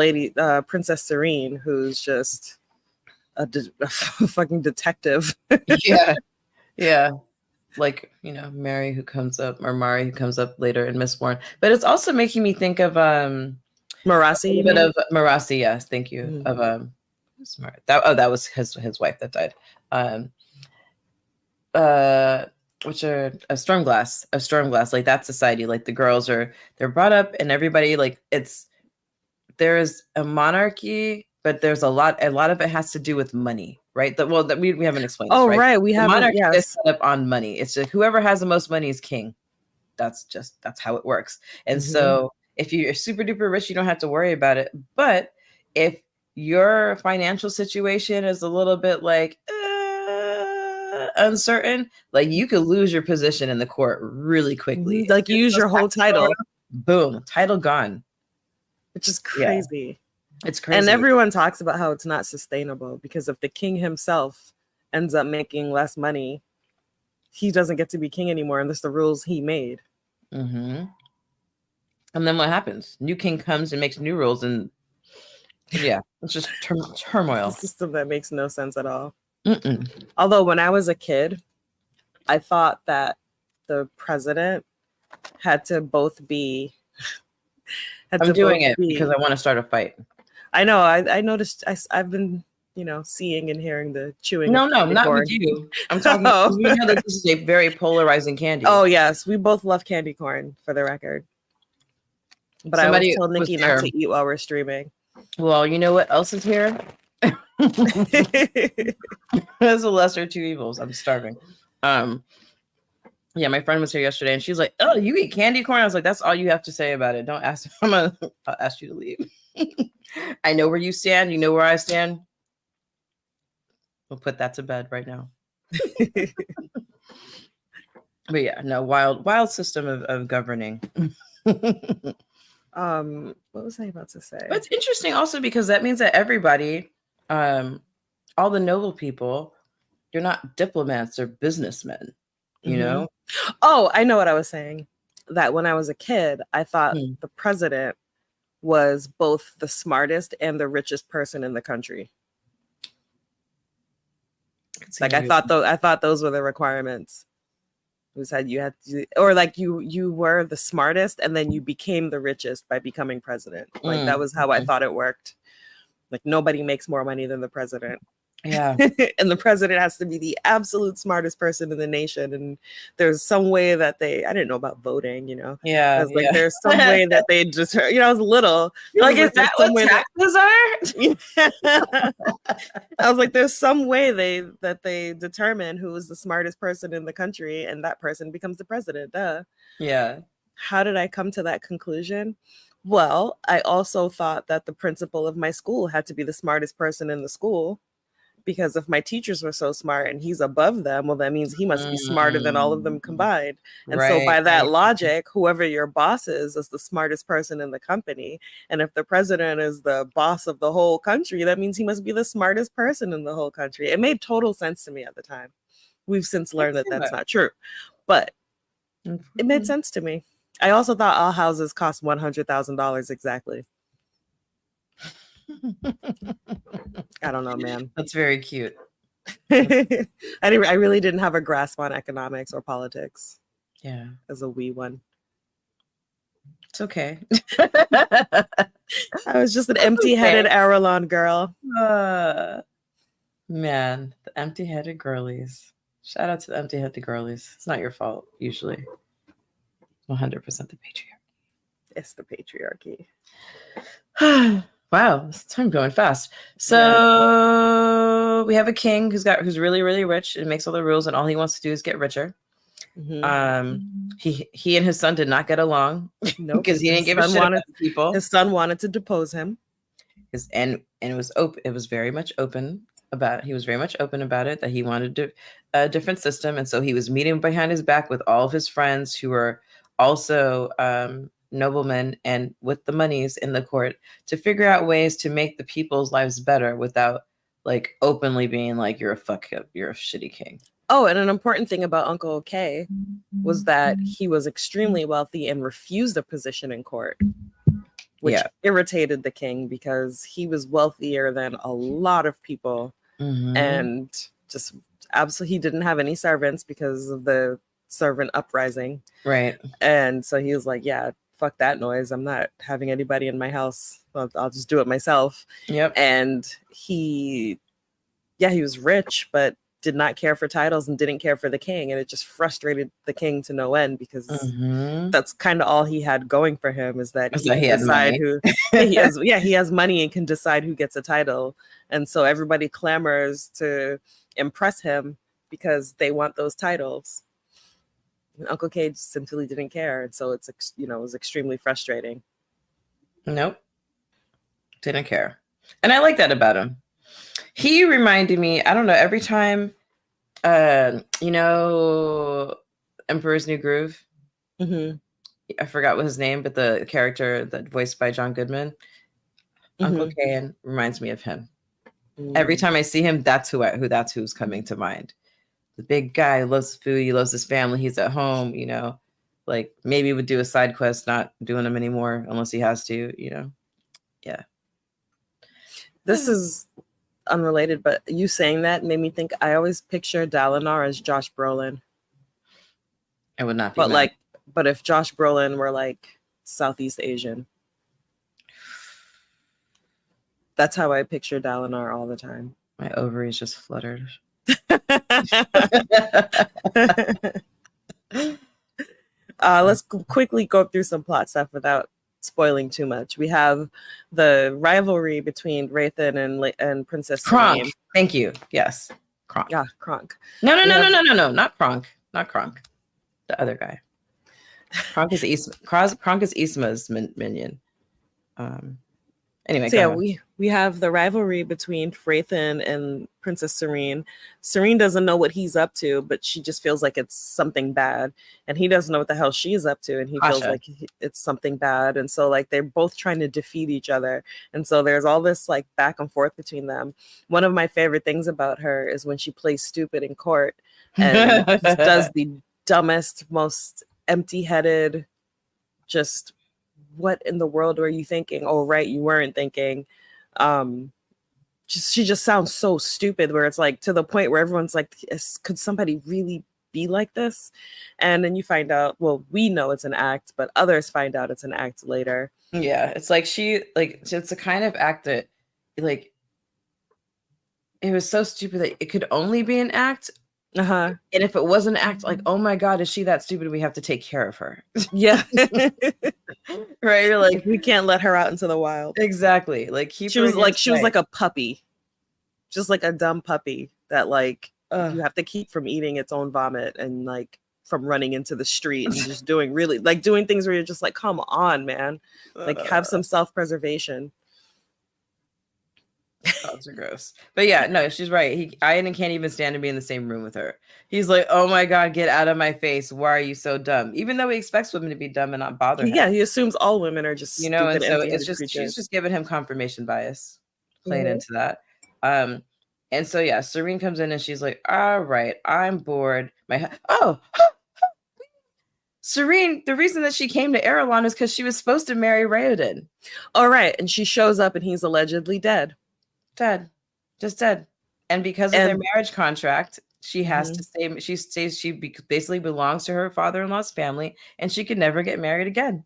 Princess Serene, who's just a fucking detective. Yeah. Yeah. Like, Mary who comes up, or Mari who comes up later in Mistborn. But it's also making me think of Marassi. A bit of Marassi, yes, thank you. Of that was his wife that died. Which are a Stormglass, like that society, like the girls they're brought up and everybody like there is a monarchy, but there's a lot of it has to do with money, right? We haven't explained this, right? Right. We have monarchy is set up on money. It's just whoever has the most money is king. That's how it works. And so if you're super duper rich, you don't have to worry about it. But if your financial situation is a little bit like uncertain, like you could lose your position in the court really quickly. Like you use your whole title. Boom, title gone. Which is crazy. Yeah. It's crazy. And everyone talks about how it's not sustainable because if the king himself ends up making less money, he doesn't get to be king anymore, and that's the rules he made. And then what happens? New king comes and makes new rules, and it's just turmoil. A system that makes no sense at all. Although when I was a kid, I thought that the president had to both be. I'm doing it because I want to start a fight. I know. I noticed. I've been, seeing and hearing the chewing. No, not with you. I'm talking. We know that this is a very polarizing candy. Oh yes, we both love candy corn, for the record. But I always told Nikki not to eat while we're streaming. Well, you know what else is here? There's a lesser of two evils. I'm starving. Yeah, my friend was here yesterday and she's like, "Oh, you eat candy corn?" I was like, "That's all you have to say about it. Don't ask. I'll ask you to leave." I know where you stand. You know where I stand. We'll put that to bed right now. But yeah, no, wild system of governing. But What was I about to say? it's interesting also because that means that everybody, all the noble people, you're not diplomats or businessmen, you know? Oh, I know what I was saying. That when I was a kid, I thought Hmm. the president was both the smartest and the richest person in the country. Like I thought those were the requirements. It was that you had to, or like you were the smartest and then you became the richest by becoming president. Like that was how I thought it worked. Like nobody makes more money than the president. Yeah. And the president has to be the absolute smartest person in the nation. And there's some way that I didn't know about voting, I Yeah. was like, there's some way that they just, I was little. You're like, is there's that what taxes are? I was like, there's some way that they determine who is the smartest person in the country and that person becomes the president. Duh. Yeah. How did I come to that conclusion? Well, I also thought that the principal of my school had to be the smartest person in the school, because if my teachers were so smart and he's above them, well, that means he must be smarter than all of them combined. And so by that logic, whoever your boss is the smartest person in the company. And if the president is the boss of the whole country, that means he must be the smartest person in the whole country. It made total sense to me at the time. We've since learned that that's not true, but it made sense to me. I also thought all houses cost $100,000 exactly. I don't know, man. That's very cute. I really didn't have a grasp on economics or politics. Yeah. As a wee one. It's okay. I was just an empty-headed Aralon girl. Man, the empty-headed girlies. Shout out to the empty-headed girlies. It's not your fault, usually. 100% the patriarchy. It's the patriarchy. Wow, this time going fast. So we have a king who's really, really rich and makes all the rules, and all he wants to do is get richer. Mm-hmm. He and his son did not get along. Nope. Because he didn't give a shit about people. His son wanted to depose him. And it was open. It was very much open about. He was very much open about it, that he wanted a different system, and so he was meeting behind his back with all of his friends who were also noblemen and with the monies in the court to figure out ways to make the people's lives better without like openly being like, you're a fuck up, you're a shitty king. Oh, and an important thing about Uncle K was that he was extremely wealthy and refused a position in court, which irritated the king because he was wealthier than a lot of people. And just absolutely, he didn't have any servants because of the servant uprising. Right. And so he was like, yeah, fuck that noise. I'm not having anybody in my house. I'll just do it myself. Yep. And he was rich, but did not care for titles and didn't care for the king. And it just frustrated the king to no end because that's kind of all he had going for him, is that he can decide who he has money and can decide who gets a title. And so everybody clamors to impress him because they want those titles. And Uncle K simply didn't care. And so it was extremely frustrating. Nope. Didn't care. And I like that about him. He reminded me, I don't know, every time, Emperor's New Groove. I forgot what his name, but the character that voiced by John Goodman, Uncle K reminds me of him. Every time I see him, that's who's coming to mind. The big guy who loves food, he loves his family, he's at home, like maybe would do a side quest, not doing them anymore unless he has to, Yeah. This is unrelated, but you saying that made me think. I always picture Dalinar as Josh Brolin. I would not be but if Josh Brolin were like Southeast Asian. That's how I picture Dalinar all the time. My ovaries just fluttered. Let's quickly go through some plot stuff without spoiling too much. We have the rivalry between Rathan and Princess Kronk. Thank you. Yes, Kronk. Yeah, Kronk. No, not Kronk. Not Kronk. The other guy. Kronk is Isma's minion. Anyway, So go yeah, ahead. we have the rivalry between Phaethon and Princess Serene. Serene doesn't know what he's up to, but she just feels like it's something bad, and he doesn't know what the hell she's up to, and he feels Pasha. like it's something bad. And so like they're both trying to defeat each other, and so there's all this like back and forth between them. One of my favorite things about her is when she plays stupid in court and just does the dumbest, most empty-headed, just what in the world were you thinking? Oh, right, you weren't thinking. She just sounds so stupid, where it's like to the point where everyone's like, could somebody really be like this? And then you find out, well, we know it's an act, but others find out it's an act later. Yeah, it's like it's a kind of act that like it was so stupid that it could only be an act. Uh-huh. And if it was an act, like, oh my God, is she that stupid? We have to take care of her. Yeah. Right? You're like, we can't let her out into the wild. exactly. Like keep She her was in your like sight. a puppy. Just like a dumb puppy that like you have to keep from eating its own vomit and like from running into the street and just doing things where you're just like, come on, man. Like have some self-preservation. Dogs are gross. But yeah, no, she's right. Ian can't even stand to be in the same room with her. He's like, oh my God, get out of my face. Why are you so dumb? Even though he expects women to be dumb and not bother him. Yeah, he assumes all women are just you know, stupid, and so empty-headed creatures. she's just giving him confirmation bias, playing into that. And so yeah, Serene comes in and she's like, all right, I'm bored. Serene, the reason that she came to Erelon is because she was supposed to marry Raoden. All right, and she shows up and he's allegedly dead. Dead. Just dead. And because of their marriage contract, she has to stay. She stays. Basically belongs to her father-in-law's family, and she could never get married again.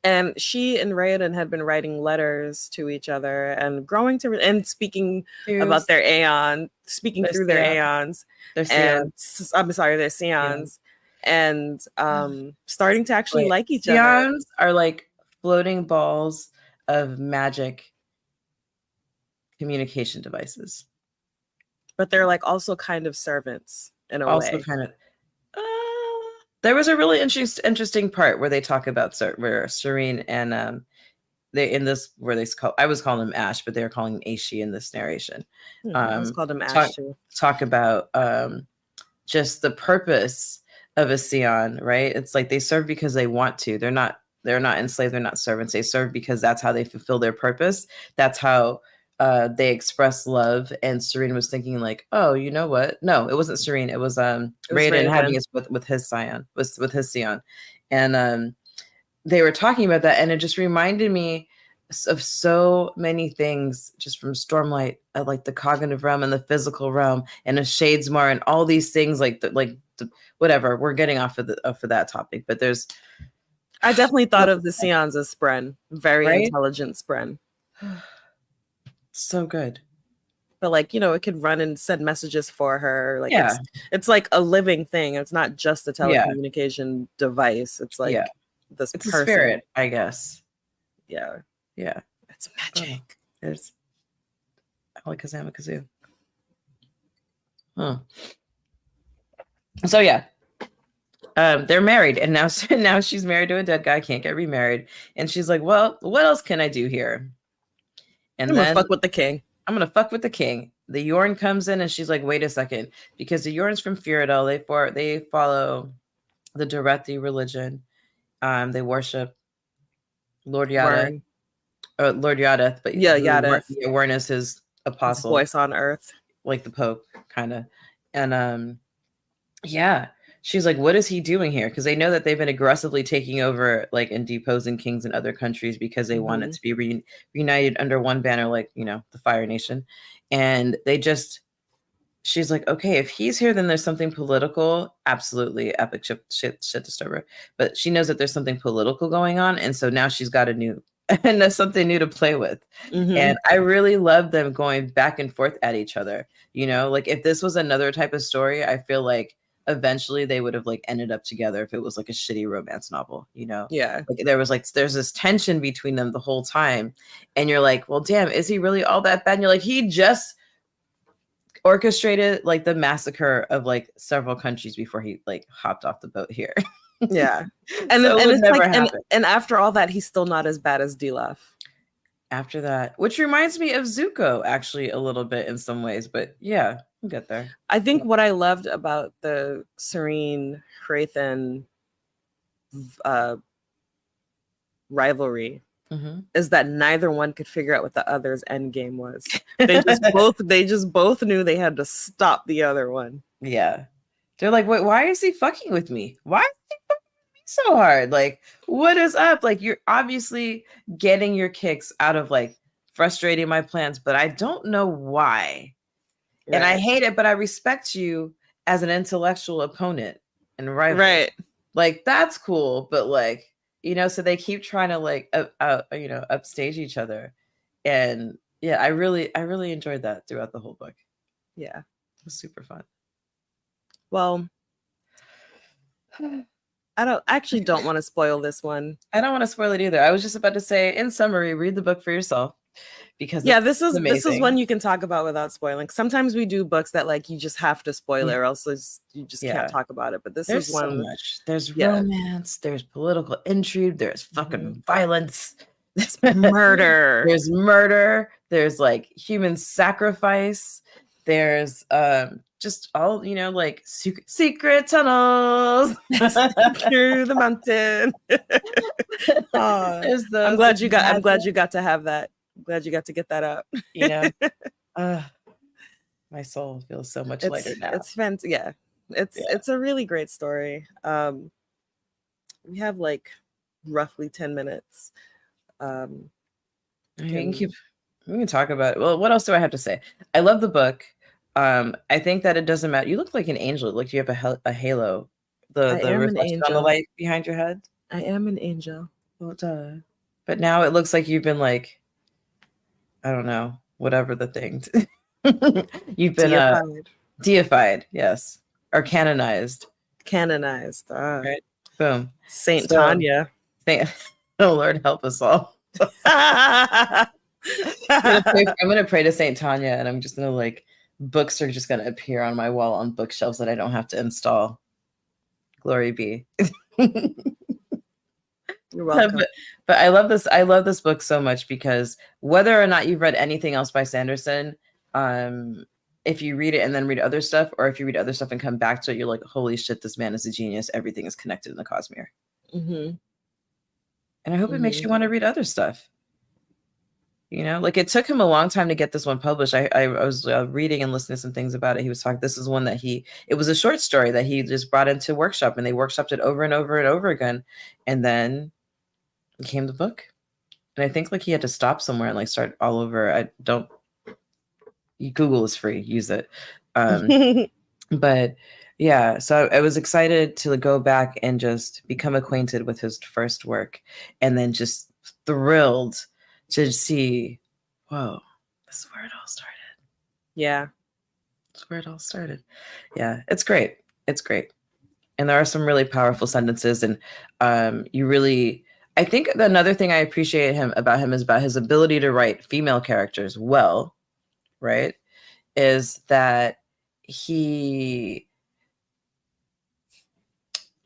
And she and Raoden had been writing letters to each other and growing to and speaking about their aeon, speaking through their aeons. And I'm sorry, their seons. And starting to actually like each other. Seons are like floating balls of magic communication devices, but they're like also kind of servants in a way. Kind of. There was a really interesting part where they talk about where Serene and they in this where they call I was calling him Ash, but they were calling him Aishi in this narration. I was called him Ash too. Talk about just the purpose of a Seon, right? It's like they serve because they want to. They're not enslaved. They're not servants. They serve because that's how they fulfill their purpose. That's how they express love. And Serene was thinking like, oh, you know what? No, it wasn't Serene. It was Raoden having it with his Scion, with his Seon. And they were talking about that, and it just reminded me of so many things just from Stormlight, like the cognitive realm and the physical realm, and of Shadesmar and all these things whatever. We're getting off of that topic, but I definitely thought of the Seons as Spren, very intelligent Spren. So good. But like, you know, it could run and send messages for her. Like it's like a living thing. It's not just a telecommunication device. It's like this it's a spirit, I guess. Yeah. It's magic. There's Alakazam Kazoo. Huh. So yeah. They're married, and now she's married to a dead guy, can't get remarried. And she's like, well, what else can I do here? And I'm gonna fuck with the king. I'm gonna fuck with the king. The Yorn comes in and she's like, wait a second, because the Yorn's from Fyridel. They follow the Dorethi religion. They worship Lord Yada. Lord Yadeth, but Yadeth. Yorn is his apostle. His voice on earth. Like the Pope, kind of. And she's like, what is he doing here? Because they know that they've been aggressively taking over, like, and deposing kings in other countries because they want it to be reunited under one banner, like, you know, the Fire Nation. And she's like, okay, if he's here, then there's something political. Absolutely epic shit disturber. But she knows that there's something political going on. And so now she's got something new to play with. And I really love them going back and forth at each other. You know, like if this was another type of story, I feel like eventually they would have like ended up together if it was like a shitty romance novel, you know? Yeah. Like there's this tension between them the whole time. And you're like, well, damn, is he really all that bad? And you're like, he just orchestrated like the massacre of like several countries before he like hopped off the boat here. Yeah. And So it and would it's never like happen. and after all that, he's still not as bad as Dilaf. After that, which reminds me of Zuko actually a little bit in some ways, but yeah, we'll get there. I think what I loved about the Serene Hrathen rivalry is that neither one could figure out what the other's end game was. They just both knew they had to stop the other one. Yeah. They're like, wait, why is he fucking with me? Why is he fucking with me so hard? Like, what is up? Like, you're obviously getting your kicks out of like frustrating my plans, but I don't know why. Right. And I hate it, but I respect you as an intellectual opponent and rival. Right. Like, that's cool, but like, so they keep trying to like upstage each other. And yeah, I really enjoyed that throughout the whole book. Yeah. It was super fun. Well, I actually don't want to spoil this one. I don't want to spoil it either. I was just about to say, in summary, read the book for yourself, because this is one you can talk about without spoiling. Sometimes we do books that like you just have to spoil it, or else you just can't talk about it. But there's is one. So much. There's romance. There's political intrigue. There's fucking violence. There's murder. There's murder. There's like human sacrifice. There's just all like secret tunnels through the mountain. I'm glad you got to have that. I'm glad you got to get that out. My soul feels so much lighter now. It's fantastic. Yeah, it's a really great story. We have like roughly 10 minutes. We can talk about it. Well, what else do I have to say? I love the book. I think that it doesn't matter. You look like an angel. Like you have a halo. The reflection on the light behind your head. I am an angel. Well, duh. But now it looks like you've been like, I don't know, whatever the thing. You've been deified, yes, or canonized. Right. Boom. Saint Tanya. Oh Lord, help us all. I'm gonna pray to Saint Tanya, and I'm just gonna like, books are just gonna appear on my wall on bookshelves that I don't have to install. Glory be. You're welcome. But I love this. I love this book so much because whether or not you've read anything else by Sanderson, if you read it and then read other stuff, or if you read other stuff and come back to it, you're like, holy shit, this man is a genius. Everything is connected in the Cosmere. Mm-hmm. And I hope it makes you want to read other stuff. Like it took him a long time to get this one published. I was reading and listening to some things about it. He was talking, this is one that it was a short story that he just brought into workshop, and they workshopped it over and over and over again. And then came the book. And I think like he had to stop somewhere and like start all over. Google is free, use it. But yeah, so I was excited to go back and just become acquainted with his first work, and then just thrilled to see, whoa, this is where it all started. Yeah. That's where it all started. Yeah, it's great. It's great. And there are some really powerful sentences, and I think another thing I appreciate about him is about his ability to write female characters well, right? Is that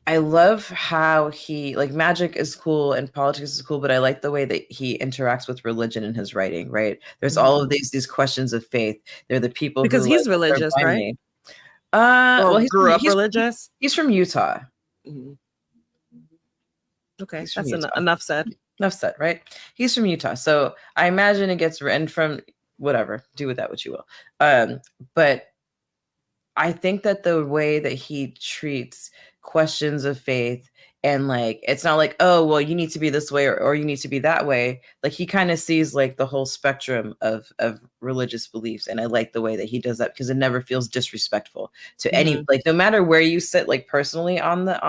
I love how magic is cool and politics is cool, but I like the way that he interacts with religion in his writing, right? There's all of these questions of faith. They're the people because he's religious, right? He grew up religious. He's from Utah. Mm-hmm. Okay, that's enough said. Enough said, right? He's from Utah, so I imagine it gets written from whatever. Do with that what you will. But I think that the way that he treats questions of faith, and like it's not like, oh well, you need to be this way or you need to be that way. Like he kind of sees like the whole spectrum of religious beliefs, and I like the way that he does that because it never feels disrespectful to any, like no matter where you sit like personally on that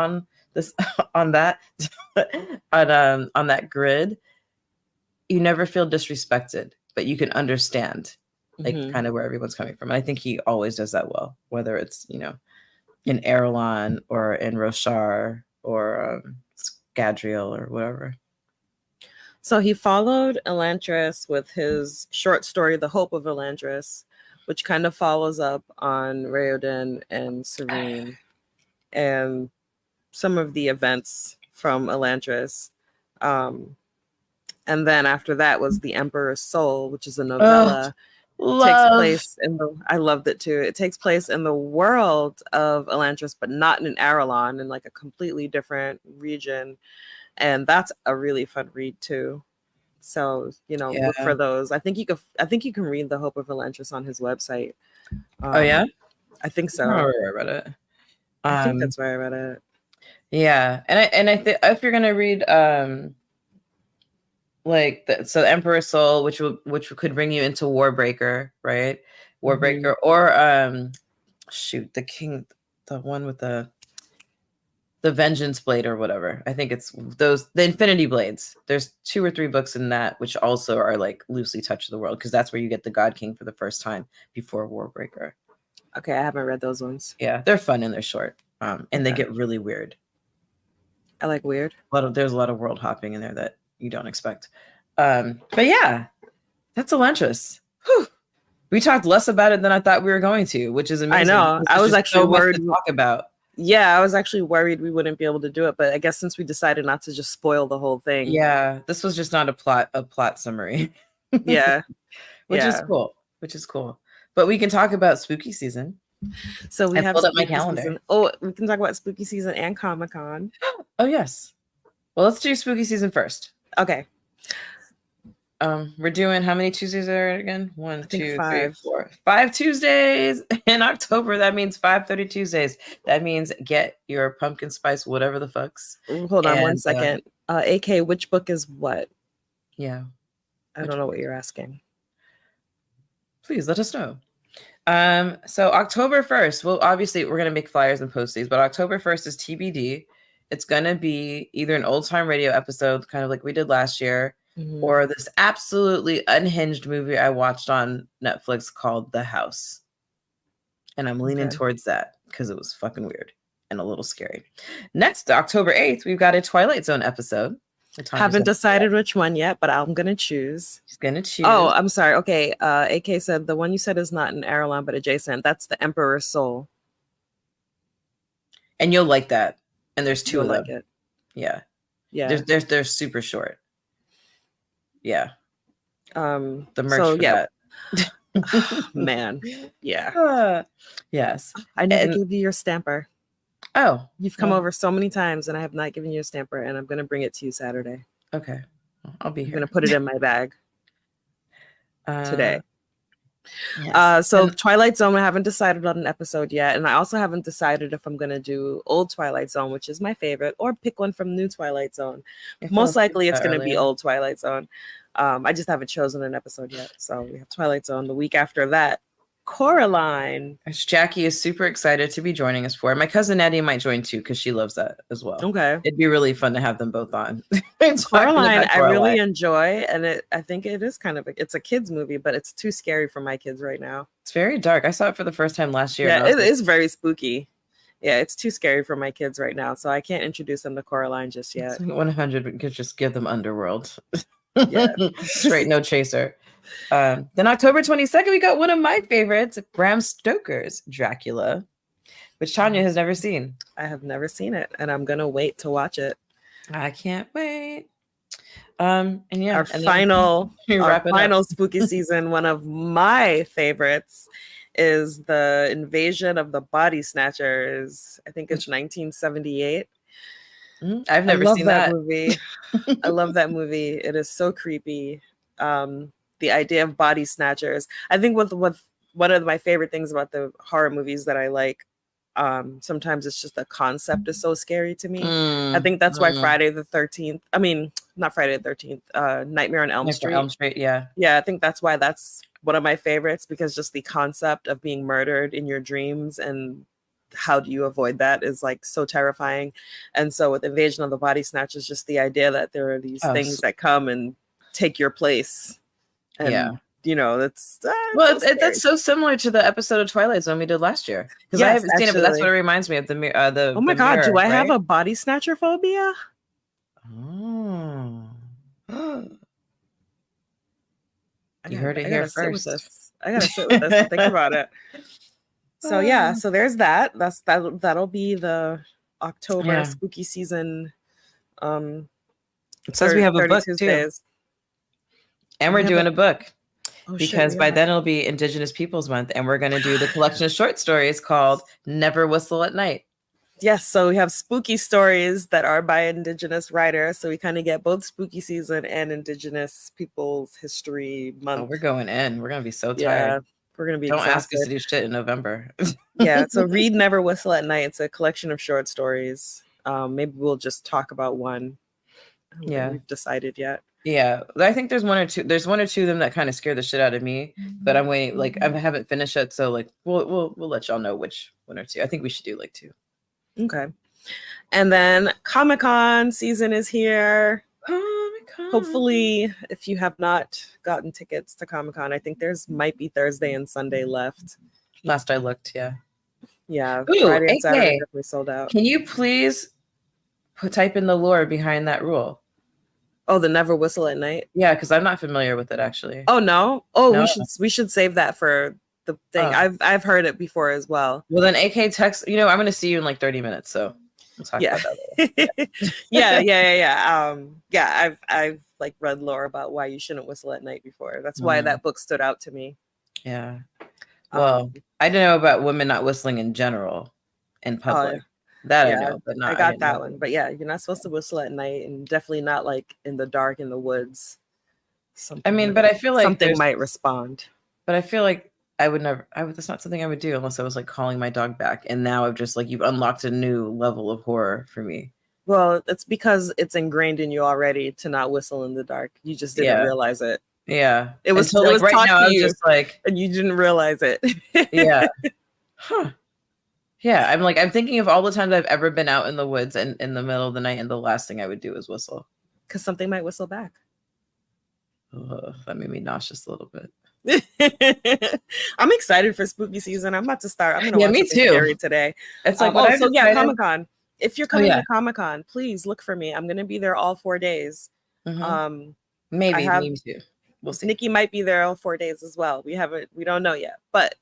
grid, you never feel disrespected, but you can understand like kind of where everyone's coming from. And I think he always does that well, whether it's in Erelon or in Roshar or Gadriel or whatever. So he followed Elantris with his short story, The Hope of Elantris, which kind of follows up on Raoden and Serene. And some of the events from Elantris. And then after that was The Emperor's Soul, which is a novella. Takes place in the, I loved it too. It takes place in the world of Elantris, but not in Arelon, in like a completely different region. And that's a really fun read too. So, look for those. I think you can read The Hope of Elantris on his website. Oh yeah? I think so. I read it. I think that's where I read it. Yeah. And I think if you're gonna read so Emperor's Soul, which could bring you into Warbreaker, right? Warbreaker, or the one with the Vengeance Blade or whatever. I think it's the Infinity Blades. There's 2 or 3 books in that which also are like loosely touch the world, because that's where you get the God King for the first time before Warbreaker. Okay, I haven't read those ones. Yeah, they're fun and they're short, and they get really weird. I like weird. There's a lot of world hopping in there that you don't expect. But yeah, that's Elantris. Whew. We talked less about it than I thought we were going to, which is amazing. I know. I was actually worried to talk about. Yeah, I was actually worried we wouldn't be able to do it, but I guess since we decided not to just spoil the whole thing. Yeah, this was just not a plot summary. Yeah. Which is cool. But we can talk about spooky season. So we have pulled up my calendar. Season. Oh, we can talk about spooky season and Comic-Con. Oh yes. Well, let's do spooky season first. Okay. We're doing, how many Tuesdays are it again? 1, 2, 5. 3, 4. 5 Tuesdays in October. That means 5:30 Tuesdays. That means get your pumpkin spice, whatever the fucks. Hold on 1 second. AK, which book is what? Yeah. I don't know what you're asking. Please let us know. So October 1st, well, obviously we're going to make flyers and post these, but October 1st is TBD. It's going to be either an old time radio episode, kind of like we did last year, or this absolutely unhinged movie I watched on Netflix called The House. And I'm leaning towards that because it was fucking weird and a little scary. Next, October 8th, we've got a Twilight Zone episode. Haven't decided which one yet, but I'm going to choose. She's going to choose. Oh, I'm sorry. Okay. AK said the one you said is not in Arelon, but adjacent. That's The Emperor's Soul. And you'll like that. And there's 2 of them. Like it. Yeah. Yeah. They're super short. Yeah. The merch for that. Man. Yeah. Yes. I need to give you your stamper. Oh. You've come over so many times and I have not given you a stamper, and I'm going to bring it to you Saturday. Okay. I'll be here. I'm going to put it in my bag today. Yes. So Twilight Zone, I haven't decided on an episode yet. And I also haven't decided if I'm going to do old Twilight Zone, which is my favorite, or pick one from new Twilight Zone. Most likely it's going to be old Twilight Zone. I just haven't chosen an episode yet. So we have Twilight Zone. The week after that, Coraline. Jackie is super excited to be joining us for. My cousin Eddie might join too, because she loves that as well. Okay. It'd be really fun to have them both on. Coraline, I really enjoy, and I think it is kind of it's a kids movie, but it's too scary for my kids right now. It's very dark. I saw it for the first time last year. Yeah, it is very spooky. Yeah, it's too scary for my kids right now, so I can't introduce them to Coraline just yet. 100, we could just give them Underworld. Yeah. Straight no chaser. Then October 22nd, we got one of my favorites, Bram Stoker's Dracula, which Tanya has never seen. I have never seen it, and I'm gonna wait to watch it. I can't wait. And yeah, our final spooky season, one of my favorites, is the Invasion of the Body Snatchers. I think it's 1978. I've never seen that movie. I love that movie. It is so creepy. The idea of body snatchers. I think with one of my favorite things about the horror movies that I like, sometimes it's just the concept is so scary to me. I think that's why Friday the 13th. I mean, not Friday the 13th. Nightmare on Elm Street. Elm Street, yeah. Yeah, I think that's why that's one of my favorites, because just the concept of being murdered in your dreams and how do you avoid that is like so terrifying. And so with Invasion of the Body Snatchers, just the idea that there are these things that come and take your place. And, that's that's so similar to the episode of Twilight Zone we did last year, because I haven't seen it, but that's what it reminds me of. The oh my god, mirror, do I have a body snatcher phobia? Oh. You heard it here first. I gotta sit with this and think about it. So yeah, so there's that. That'll be the October spooky season. It says we have a 30 book Tuesdays. too. And we're doing a book. Oh, because shit, by then it'll be Indigenous Peoples Month, and we're going to do the collection of short stories called Never Whistle at Night. Yes, so we have spooky stories that are by Indigenous writers, so we kind of get both spooky season and Indigenous Peoples History Month. Oh, we're going in. We're going to be so tired. Yeah, we're going to be Don't exhausted. ask us to do shit in November. Yeah, so read Never Whistle at Night. It's a collection of short stories. Maybe we'll just talk about one. I don't think we've decided yet. Yeah, I think there's one or two of them that kind of scare the shit out of me, but I'm waiting. Like, I haven't finished it, so like we'll let y'all know which one or two. I think we should do like 2. Okay. And then Comic-Con season is here. Comic-Con. Hopefully, if you have not gotten tickets to Comic-Con, I think might be Thursday and Sunday left. Last I looked, yeah. Yeah, Ooh, Friday and AK, Saturday definitely sold out. Can you please type in the lore behind that rule? Oh, the Never Whistle at Night? Yeah, because I'm not familiar with it actually. Oh no? Oh, no. We should save that for the thing. I've heard it before as well. Well then AK text, I'm gonna see you in like 30 minutes, so we'll talk about that. Yeah. I've like read lore about why you shouldn't whistle at night before. That's why that book stood out to me. Yeah. Well, I don't know about women not whistling in general in public. I know, but not. I got that one. But yeah, you're not supposed to whistle at night, and definitely not like in the dark in the woods. But I feel like something might respond. But I feel like I would never. That's not something I would do unless I was like calling my dog back. And now I've just like you've unlocked a new level of horror for me. Well, it's because it's ingrained in you already to not whistle in the dark. You just didn't realize it. Yeah, it was right now. I was you, just like, and you didn't realize it. Yeah. Huh. Yeah, I'm thinking of all the times I've ever been out in the woods and in the middle of the night, and the last thing I would do is whistle. Because something might whistle back. That made me nauseous a little bit. I'm excited for spooky season. I'm about to start. I'm gonna watch me too. Scary today. It's like Comic-Con. If you're coming to Comic-Con, please look for me. I'm gonna be there all 4 days. Mm-hmm. Maybe me too. We'll see. Nikki might be there all 4 days as well. We don't know yet, but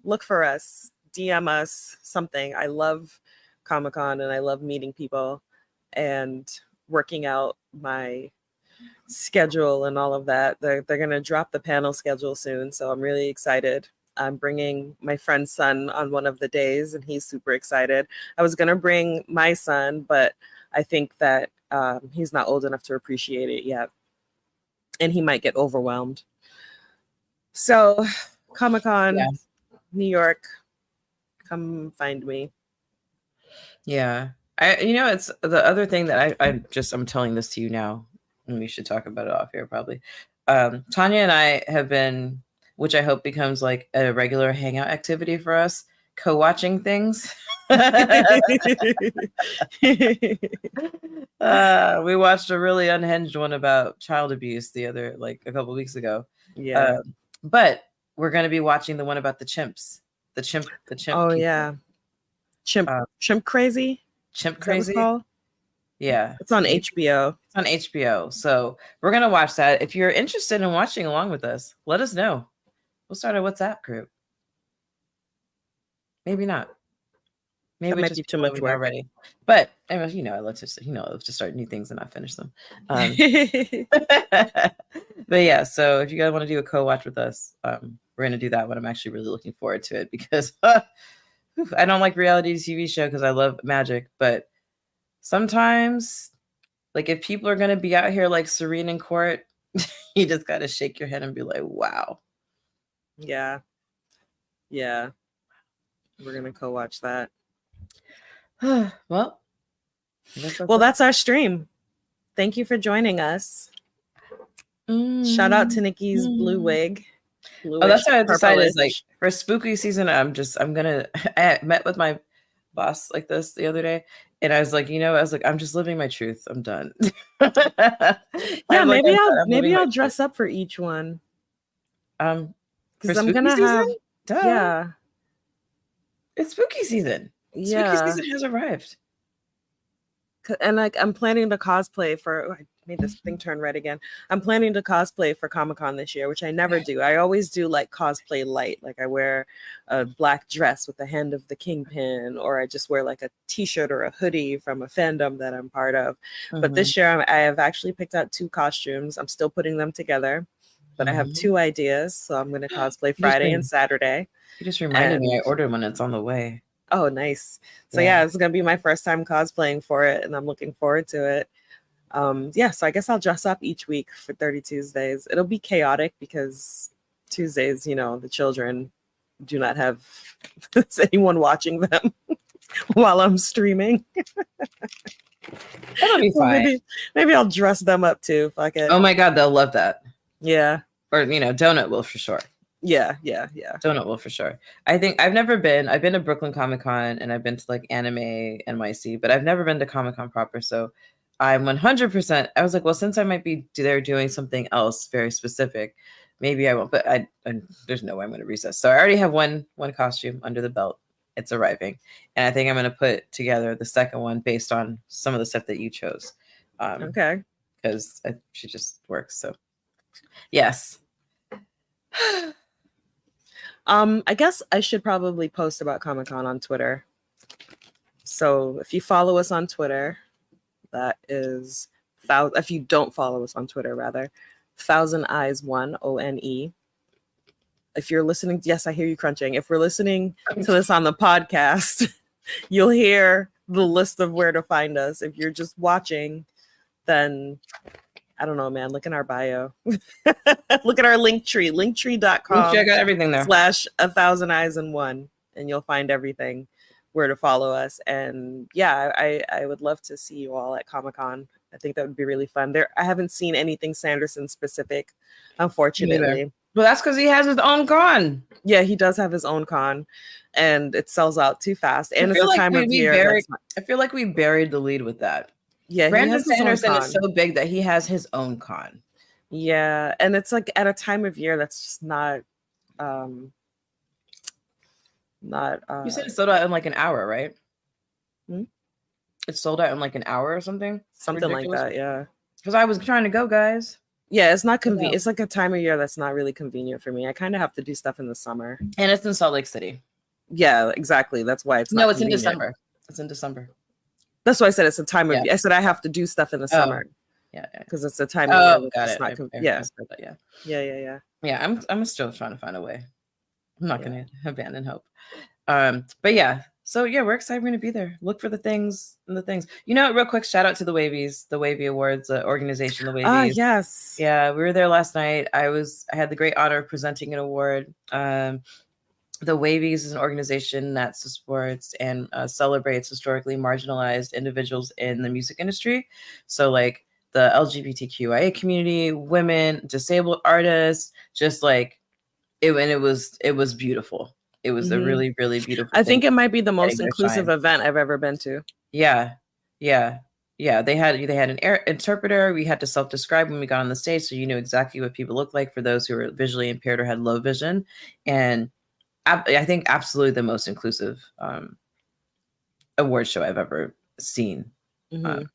look for us. DM us something. I love Comic-Con and I love meeting people and working out my schedule and all of that. They're going to drop the panel schedule soon, so I'm really excited. I'm bringing my friend's son on one of the days and he's super excited. I was going to bring my son, but I think that he's not old enough to appreciate it yet and he might get overwhelmed. So Comic-Con, New York, come find me. Yeah. It's the other thing that I'm telling this to you now, and we should talk about it off here probably. Tanya and I have been, which I hope becomes like a regular hangout activity for us, co-watching things. We watched a really unhinged one about child abuse a couple weeks ago. Yeah. But we're going to be watching the one about the chimps. The chimp. Oh people. Yeah. Chimp Crazy. Chimp Crazy. Yeah. It's on HBO. It's on HBO. So we're going to watch that. If you're interested in watching along with us, let us know. We'll start a WhatsApp group. Maybe not. Maybe might be too much work already. But let's just start new things and not finish them. But yeah, so if you guys want to do a co-watch with us, we're gonna do that one. I'm actually really looking forward to it because I don't like reality TV show because I love magic, but sometimes like if people are gonna be out here like Serene in court, you just gotta shake your head and be like, wow. Yeah. We're gonna co-watch that. Well, that's our stream. Thank you for joining us. Shout out to Nikki's blue wig. That's what I decided is like for spooky season. I met with my boss like this the other day, and I was like, I'm just living my truth. I'm done. Yeah, maybe I'll dress up for each one. Because I'm gonna have yeah. It's spooky season. Yeah. Spooky season has arrived. And like I'm planning to cosplay for made this thing turn red again. I'm planning to cosplay for Comic-Con this year, which I never do. I always do like cosplay light. Like I wear a black dress with the hand of the Kingpin, or I just wear like a t-shirt or a hoodie from a fandom that I'm part of. But this year I have actually picked out 2 costumes. I'm still putting them together, but I have 2 ideas. So I'm going to cosplay Friday and Saturday. You just reminded me I ordered one. It's on the way. Oh, nice. So yeah, it's going to be my first time cosplaying for it, and I'm looking forward to it. So I guess I'll dress up each week for 30 Tuesdays. It'll be chaotic because Tuesdays, you know, the children do not have anyone watching them while I'm streaming. That'll be fine. Maybe I'll dress them up too. Fuck it. Oh my God, they'll love that. Yeah. Or, you know, Donut will for sure. Yeah. Donut will for sure. I think I've been to Brooklyn Comic-Con, and I've been to like Anime NYC, but I've never been to Comic-Con proper. So I'm 100%. I was like, well, since I might be there doing something else very specific, maybe I won't. But I there's no way I'm going to recess. So I already have one costume under the belt. It's arriving, and I think I'm going to put together the second one based on some of the stuff that you chose. Okay. Because she just works. So yes. I guess I should probably post about Comic-Con on Twitter. So if you follow us on Twitter, that is if you don't follow us on Twitter, rather, Thousand Eyes 1 ONE. If you're listening, yes, I hear you crunching. If we're listening to this on the podcast, you'll hear the list of where to find us. If you're just watching, then I don't know, man. Look in our bio. Look at our link tree, linktree.com. I got everything there. /1000 eyes and one, and you'll find everything where to follow us. And yeah, I would love to see you all at Comic-Con. I think that would be really fun. I haven't seen anything Sanderson specific, unfortunately. Well, that's because he has his own con. Yeah, he does have his own con, and it sells out too fast. And it's the time of year. I feel like we buried the lead with that. Yeah, Brandon Sanderson is so big that he has his own con. Yeah, and it's like at a time of year that's just not. You said it sold out in like an hour, right? It sold out in like an hour or something. Something ridiculous. Like that, yeah. Because I was trying to go, guys. Yeah, it's not convenient. Yeah. It's like a time of year that's not really convenient for me. I kind of have to do stuff in the summer. And it's in Salt Lake City. Yeah, exactly. That's why it's not. No, it's convenient. In December. It's in December. That's why I said it's a time of year. I said I have to do stuff in the summer. Yeah. Because it's a time of year. Got it. Yeah. Yeah, I'm still trying to find a way. I'm not going to abandon hope. But yeah. So yeah, we're excited. We're going to be there. Look for the things. You know, real quick, shout out to the Wavies, the Wavy Awards organization, the Wavies. Yes. Yeah, we were there last night. I had the great honor of presenting an award. The Wavies is an organization that supports and celebrates historically marginalized individuals in the music industry. So like the LGBTQIA community, women, disabled artists, just like it was beautiful. It was a really, really beautiful I think it might be the most inclusive event I've ever been to. Yeah. They had an interpreter. We had to self-describe when we got on the stage, so you knew exactly what people looked like for those who were visually impaired or had low vision. And I think absolutely the most inclusive award show I've ever seen. And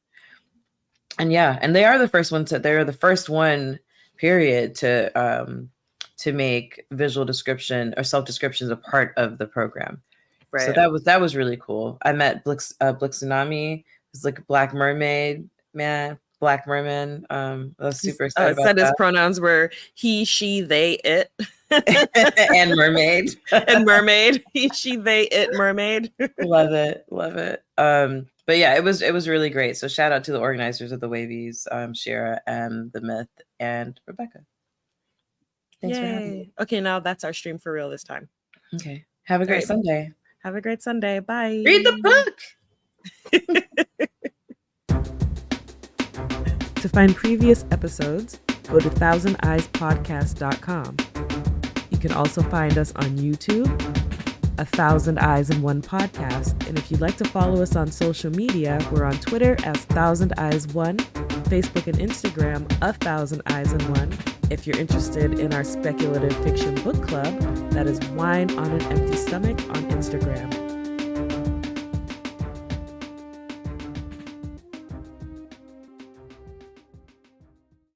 they are the first one period to make visual description or self-descriptions a part of the program. Right. So that was really cool. I met Blixunami, who's like a Black Mermaid man. Black Merman. I was super excited about that. His pronouns were he, she, they, it. And mermaid. And mermaid. He, she, they, it, mermaid. Love it. But yeah, it was really great. So shout out to the organizers of the Wavies, Shira and The Myth and Rebecca. Thanks for having me. Okay, now that's our stream for real this time. Okay. Have a great Sunday. Have a great Sunday. Bye. Read the book. To find previous episodes, go to thousandeyespodcast.com. You can also find us on YouTube, 1000 Eyes in One Podcast. And if you'd like to follow us on social media, we're on Twitter as 1000 Eyes One, Facebook and Instagram, 1000 Eyes in One. If you're interested in our Speculative Fiction Book Club, that is Wine on an Empty Stomach on Instagram.